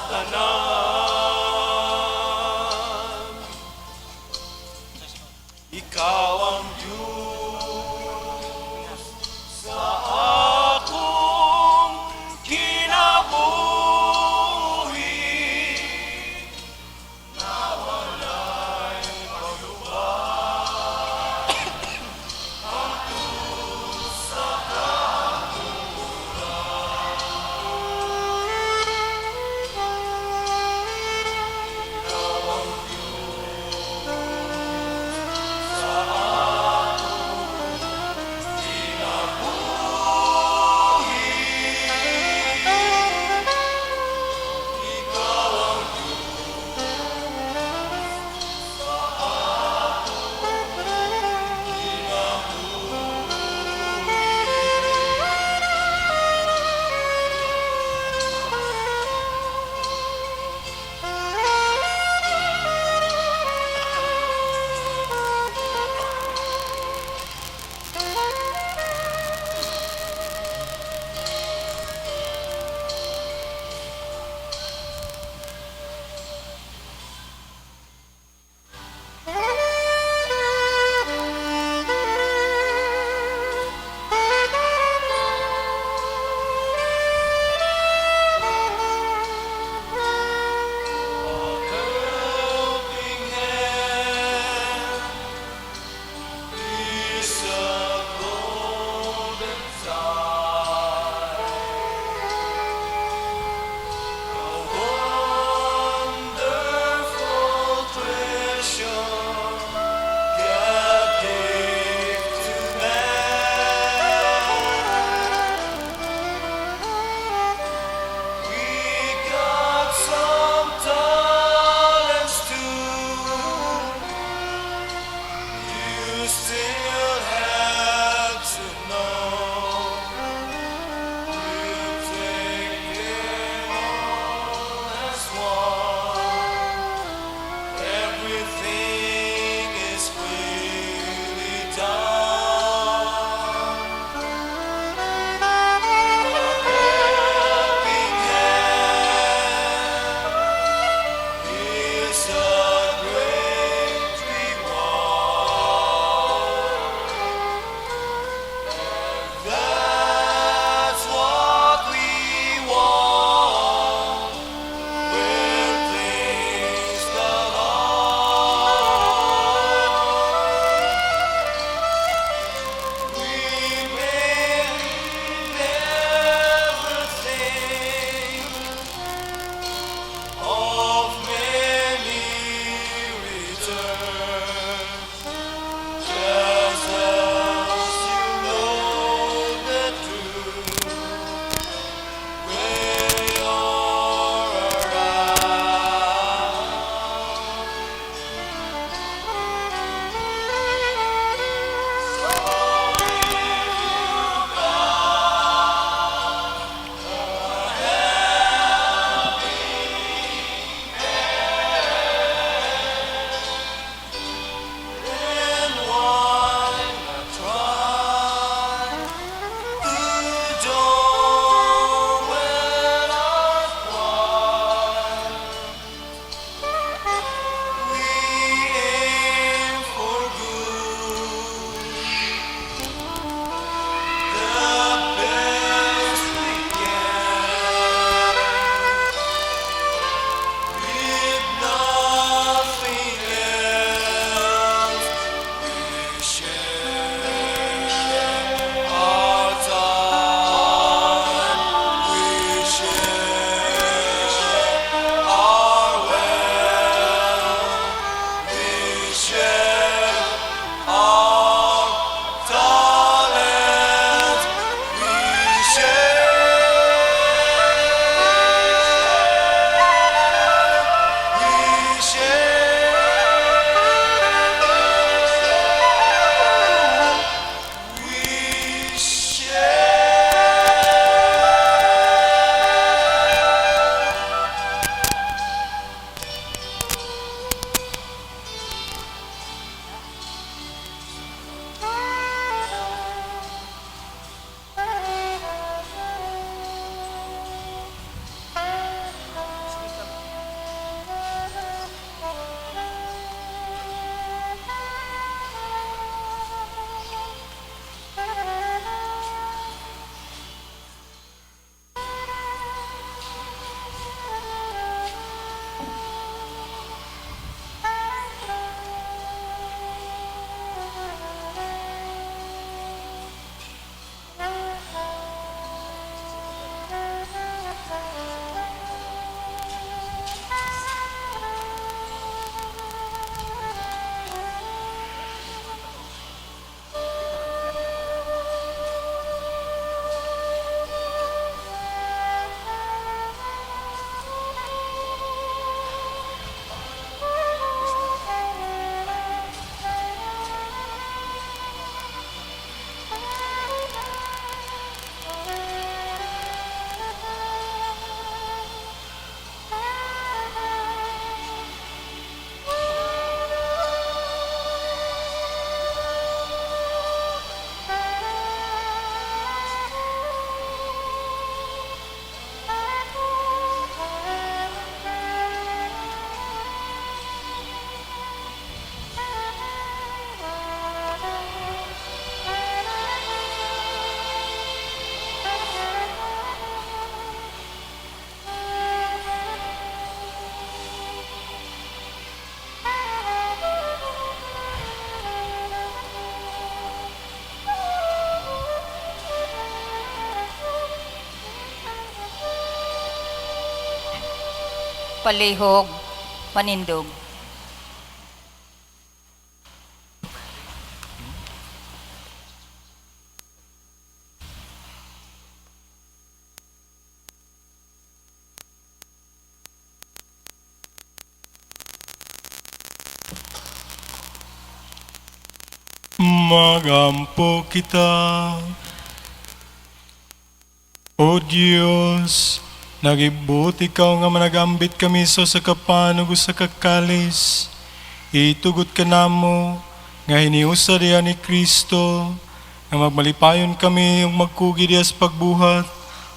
palihog, manindog. Magampo kita, O Diyos, nagibut ikaw nga managambit kami sa kapanog sa kakalis. Itugot ka namo, nga hiniusa diya ni Kristo, nga magmalipayon kami yung magkugi diya sa pagbuhat,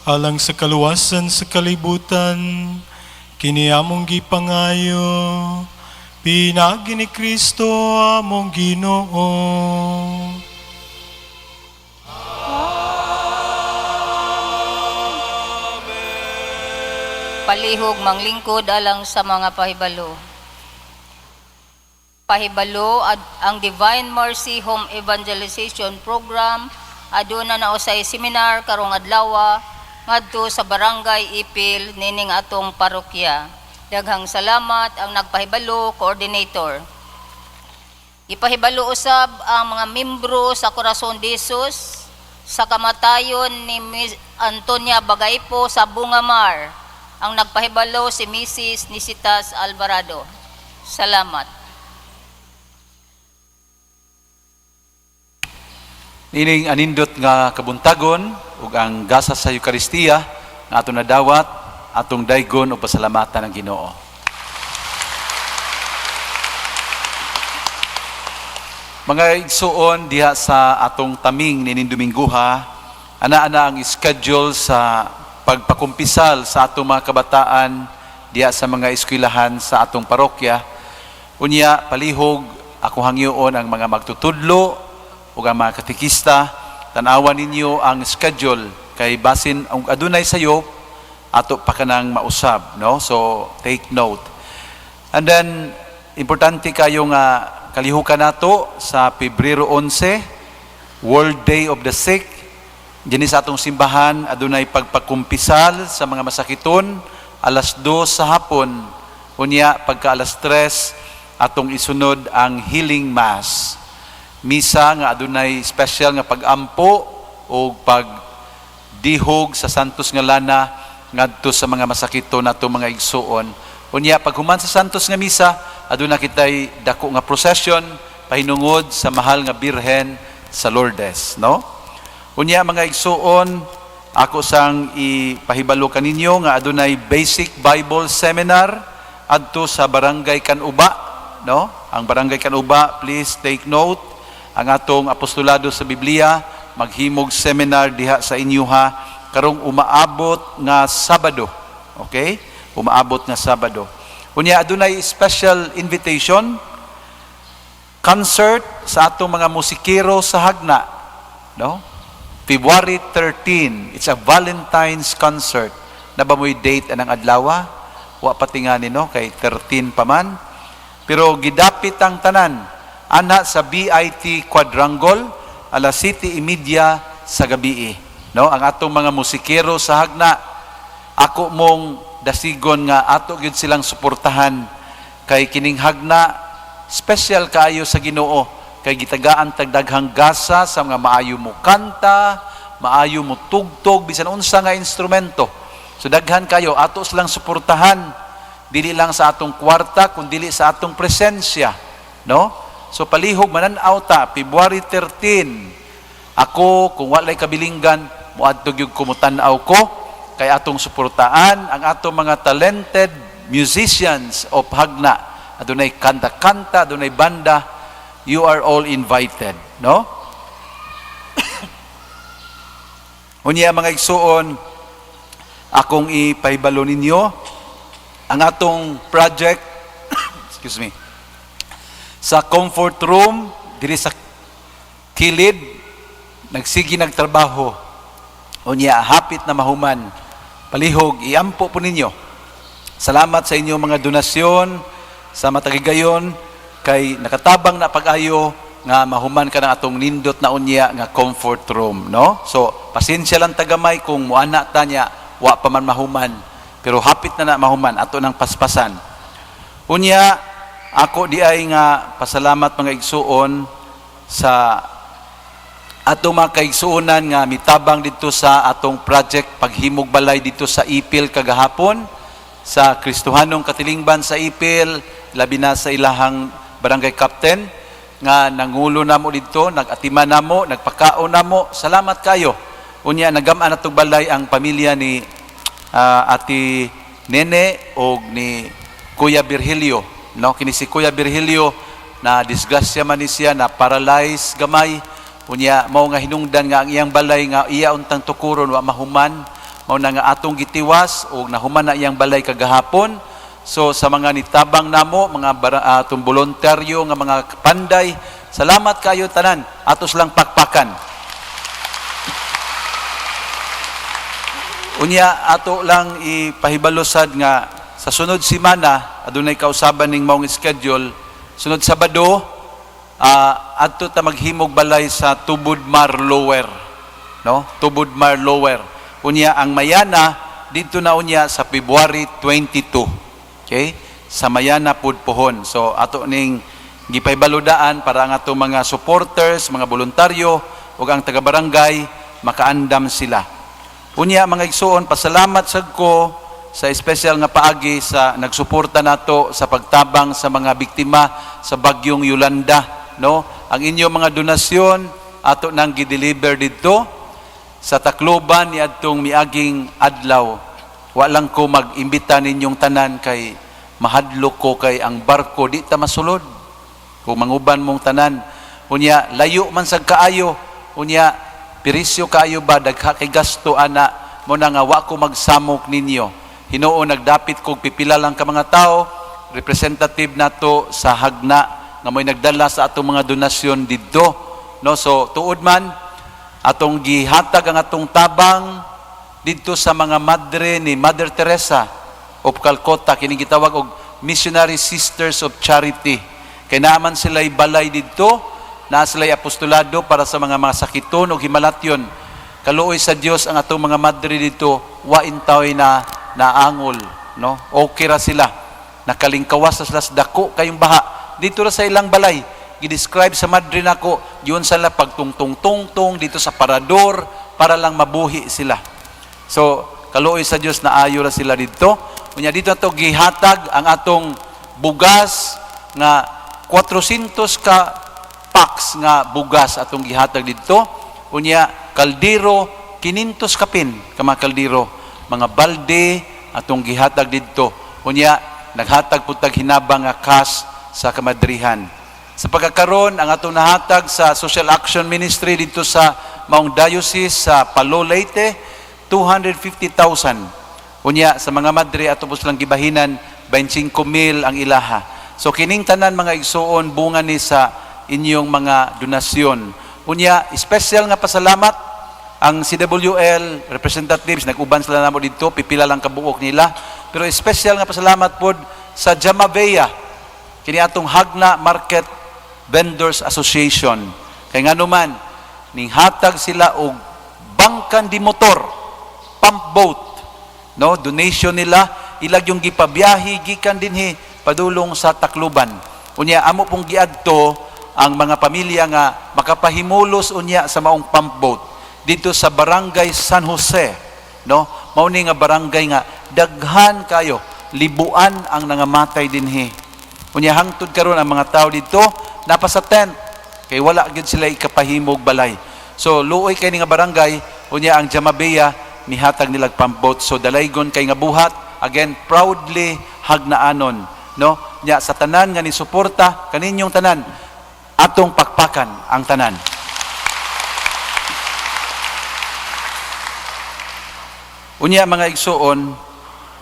alang sa kaluwasan sa kalibutan, kiniamong gipangayo. Pinagi ni Kristo among Ginoo. Palihog manglingkod alang sa mga pahibalo. Pahibalo ang Divine Mercy Home Evangelization Program aduna na usay seminar karong adlaw ngadto sa Barangay Ipil nining atong parokya. Daghang salamat ang nagpahibalo coordinator. Ipahibalo usab ang mga membro sa Corazon de Jesus sa kamatayon ni Ms. Antonia Bagaypo sa Bungamar. Ang nagpahibalo si Mrs. Nisitas Alvarado. Salamat. Ining anindot nga kabuntagon ug ang gasa sa Eucharistia nga aton nadawat atong daygon o pasalamatan ng Ginoo. Mga igsuon diha sa atong taming nining Dominguha, ana-ana ang schedule sa pagpakumpisal sa atong mga kabataan diha sa mga eskwelahan sa atong parokya. Unya palihog ako hangyoon ang mga magtutudlo ug ang mga katekista, tan-awan ninyo ang schedule kay basin ang adunay sayo ato pa kanang mausab, no? So take note. And then importante kayo nga kalihukan nato sa Pebrero 11, World Day of the Sick. Dinis sa atong simbahan adunay pagpakumpisal sa mga masakiton alas 2 sa hapon. Unya pagka alas 3 atong isunod ang healing mass. Misa nga adunay special nga pagampo o pagdihog sa santos nga lana ngadto sa mga masakito nato mga igsuon. Unya paghuman sa santos nga misa, aduna kitay dako nga procession pahinungod sa mahal nga Birhen sa Lourdes, no? Unya mga igsuon, ako sang ipahibalo kaninyo nga adunay basic Bible seminar adto sa Barangay Canuba, no? Ang Barangay Canuba, please take note, ang atong apostolado sa Biblia maghimog seminar diha sa inyuha karong umaabot nga Sabado. Okay? Umaabot nga Sabado. Unya adunay special invitation concert sa atong mga musikero sa Hagna, no? February 13, it's a Valentine's concert. Nabamoy date anang adlaw? Wa patingani, no, kay 13 pa man. Pero gidapit ang tanan ana sa BIT Quadrangle alas 7:30 sa gabi. No, ang atong mga musikero sa Hagna, ako mong dasigon nga ato gyud silang suportahan kay kining Hagna special kaayo sa Ginoo kay gitagaan tagdaghang gasa sa mga maayo mo kanta, maayo mo tugtog bisan unsa nga instrumento. So daghan kayo ato silang suportahan dili lang sa atong kwarta kundi sa atong presensya, no? So palihog manan-aw ta February 13. Ako kung walay kabilinggan moadto gyud kumutan-aw ko kay atong suportaan ang atong mga talented musicians of Hagna. Adunay kanta-kanta, adunay banda. You are all invited, no? Unya mga igsuon, akong ipahibalo ninyo ang atong project excuse me sa comfort room diri sa kilid nagsigi nagtrabaho. Unya hapit na mahuman. Palihog iampo po ninyo. Salamat sa inyong mga donasyon sa matagigayon kay nakatabang na pag-ayo nga mahuman ka ng atong nindot na unya nga comfort room, no? So pasensya lang tagamay kung muana ta nya wa pa man mahuman Pero hapit na mahuman ato ng paspasan. Unya ako di ay nga pasalamat mga igsuon sa ato mga kaigsuonan nga mitabang dito sa atong project paghimog balay dito sa Ipil kagahapon sa Kristohanong Katilingban sa Ipil, labi na sa ilahang barangay captain nga nangulo namo dito, nagatiman namo, nagpakaon namo. Salamat kayo. Unya nagamaan atong balay ang pamilya ni Ati Nene o ni Kuya Virgilio, no? Kini si Kuya Virgilio na disgrasya man ni siya, na paralyze gamay. Unya mao nga hinungdan nga ang iyang balay nga iya untang tukuron wa mahuman, mao na nga atong gitiwas o nahuman na iyang balay kagahapon. So sa mga nitabang namo, mga atong voluntaryo nga mga panday, salamat kayo tanan. Atos lang pakpakan. Unya ato lang ipahibalosad nga sa sunod semana adunay kausaban ning maong schedule. Sunod Sabado adto ta maghimog balay sa Tubod-Mar Lower, no? Tubod-Mar Lower. Unya ang mayana dito na unya sa February 22. Okay? Sa mayana pud pohon. So ato ning gipahibalodaan para ang ato mga supporters, mga voluntaryo ug ang taga-barangay makaandam sila. Unya mga igsuon, pasalamat sad ko sa special nga paagi sa nagsuporta nato sa pagtabang sa mga biktima sa bagyong Yolanda, no? Ang inyong mga donasyon ato nang gi-deliver dito sa Tacloban ni adtong miaging adlaw. Wa lang ko mag-imbita ninyong tanan kay mahadlok ko kay ang barko di ta masulod. Kung manguban mong tanan, unya layo man sad kaayo, unya pirisyo kaayo ba dagha kay gasto ana mo na nga wa ko magsamok ninyo. Hinuon nagdapit kog pipila lang ka mga tao, representative nato sa hagna nga mo'y nagdala sa atong mga donasyon didto, no? So tuod man atong gihatag ang atong tabang dito sa mga madre ni Mother Teresa of Calcutta, kini gitawag og Missionary Sisters of Charity. Kay naaman sila'y balay dito, naa sila'y apostolado para sa mga sakiton o himalatyon. Kaluoy sa Dios ang atong mga madre dito, wa intaw na naangol, no? Okay ra sila. Nakalingkawas sa dako kayong baha. Dito ra sa ilang balay, gidescribe sa madre nako, yun sila pagtungtong-tungtong dito sa parador para lang mabuhi sila. So, kaluoy sa Dios na ayo ra sila dito. Unya dito ato gihatag ang atong bugas nga 400 ka packs nga bugas atong gihatag dito. Unya kaldero 500 kapin ka mga kaldero, mga balde atong gihatag dito. Unya naghatag pud tag hinabang nga cash sa kamadrihan. Sa pagkakaroon ang atong nahatag sa Social Action Ministry dito sa maong diocese sa Palo Leyte, 250,000. Unya sa mga madre ato pus lang gibahinan 25,000 ang ilaha. So kining tanan mga igsuon bunga ni sa inyong mga donasyon. Unya special nga pasalamat ang CWL representatives, nag-uban sila namo dito, pipila lang kabuok nila. Pero special nga pasalamat pod sa Jamavea, kini atong Hagna Market Vendors Association. Kay ngano man ning hatag sila og bangkan di motor, pump boat, no? Donation nila, ilag yung gipabiyahi gikan dinhi padulong sa Tacloban. Unya amo pong giadto ang mga pamilya nga makapahimulos unya sa maong pump boat dito sa Barangay San Jose, no? Mao ni nga barangay nga daghan kayo, libuan ang nangamatay dinhi. Unya hangtod karon ang mga tao dito napasa tent kay wala gyud sila ikapahimog balay. So luoy kay ni nga barangay, unya ang Jamavea nihatag nilag pump boat. So dalaygon kay nga buhat, again proudly hagnaanon, no? Nya sa tanan nga ni suporta kaninyong tanan, atong pakpakan ang tanan. Unya mga igsuon,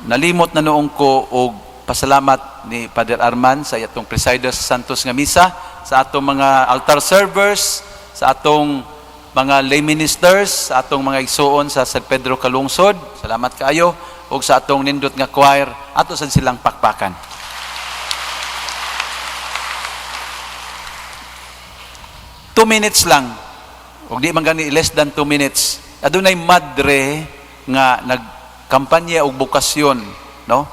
nalimot na noong ko og pasalamat ni Father Arman sa atong presider sa Santos nga misa, sa atong mga altar servers, sa atong mga lay ministers, sa atong mga igsuon sa San Pedro Kalungsod. Salamat kaayo. Og sa atong nindot nga choir, ato sad silang pakpakan. Two minutes lang. Og di man gani less than 2 minutes. Adunay madre nga kampanya og bukasyon, no?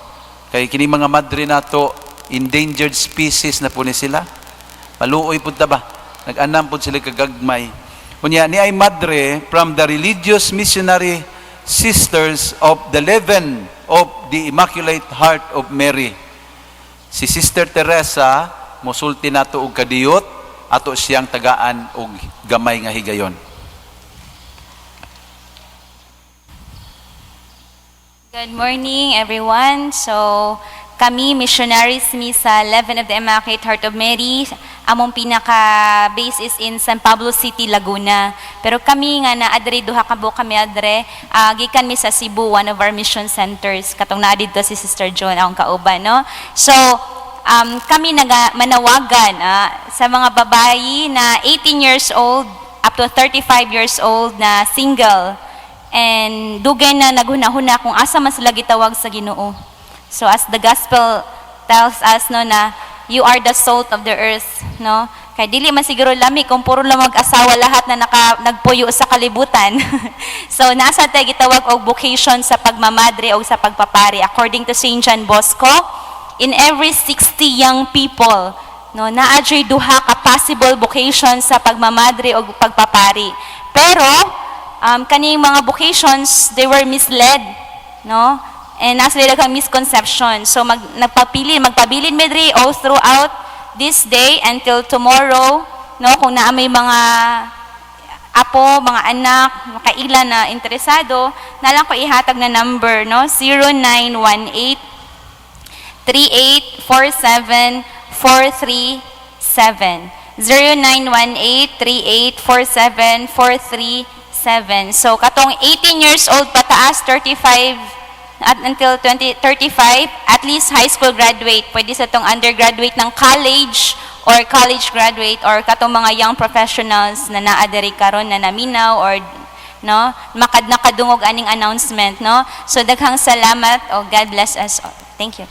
Kay kini mga madre nato endangered species na po ni sila. Maluoy pud ta ba? Nag-anam pud sila kagagmay. Unya ni ay madre from the religious missionary sisters of the Leven of the Immaculate Heart of Mary. Si Sister Teresa mosulti nato og kadiyot ato siyang tagaan og gamay nga higayon. Good morning, everyone. So, kami, missionaries mi sa Leven of the Immaculate Heart of Mary. Among pinaka-base is in San Pablo City, Laguna. Pero kami nga na-adre, duha ka buok kami adre, gikan mi sa Cebu, one of our mission centers. Katong na dito si Sister Joan, akong kauban, no? So, kami manawagan sa mga babayi na 18 years old up to 35 years old na single. And dugay na naghunahuna kung asa man sila gitawag sa Ginoo. So as the gospel tells us no na you are the salt of the earth, no? Kay dili man siguro lami kung puro lang mag-asawa lahat na nagpuyo sa kalibutan. So nasa tay gitawag og vocation sa pagmamadre o sa pagpapari according to St. John Bosco. In every 60 young people, no, naadjay duha ka possible vocation sa pagmamadre o pagpapari. Pero kaning mga vocations, they were misled, no? And nasa nila kang misconception. So magpabilin medri all throughout this day until tomorrow, no? Kung naamay mga apo, mga anak, makailan na interesado, nalang ko ihatag na number, no? 0918 3847 437 0918 3847 437. So katong 18 years old pataas 35 at until 35 at least high school graduate, pwede sa tong undergraduate ng college or college graduate or katong mga young professionals na naadiri karon na naminaw or no nakadungog aning announcement, no? So daghang salamat o God bless us all. Thank you.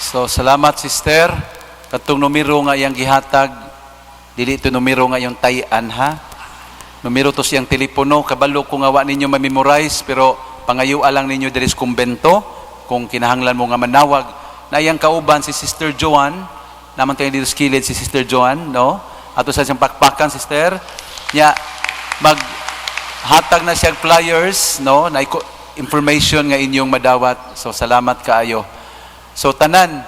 So, salamat, sister. Katong numero nga iyang gihatag, dili ito numero nga iyong tayan, ha? Numero to siyang telepono, kabalo kung awa ninyo ma-memorize, pero pangayo lang ninyo diri sa kumbento, kung kinahanglan mo nga manawag. Na iyang kauban, si Sister Joan, naman tayo dito skilled si Sister Joan, no? Ato sa siyang pakpakan, sister. Nya, maghatag na siyang flyers, no? Na information nga inyong madawat. So, salamat kaayo. So tanan,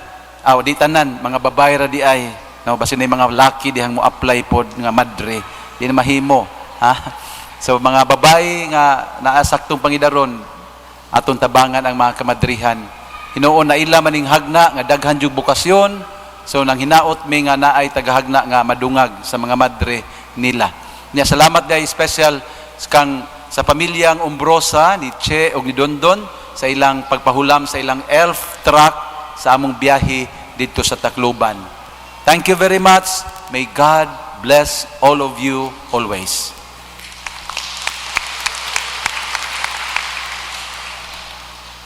di tanan, mga babae ra di ay, no, basin na mga laki dihang mo apply pod nga madre, di na mahimo, ha? So mga babae nga naasaktong pangidaron, aton tabangan ang mga kamadrihan. Hinuon na ila maning hagna nga daghan jud bukasyon, so nang hinaot mi nga naay tagahagna nga madungag sa mga madre nila. Nya salamat day special kang sa pamilyang Umbrosa ni Che og ni Dondon sa ilang pagpahulam sa ilang elf truck sa among biyahe dito sa Tacloban. Thank you very much. May God bless all of you always.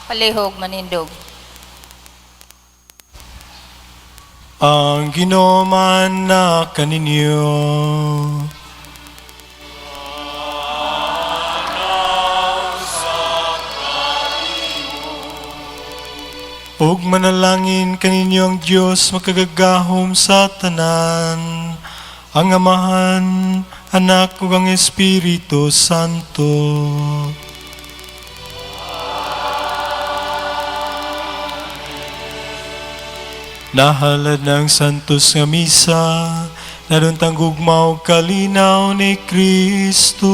Palihog manindog. Ang Ginoo man na kaninyo. Og manalangin kaninyo ang Diyos makagagahom sa tanan, ang Amahan, Anak ug ang Espiritu Santo. Nahalad ng santos nga misa, naduntang gugmaw kalinaw ni Kristo.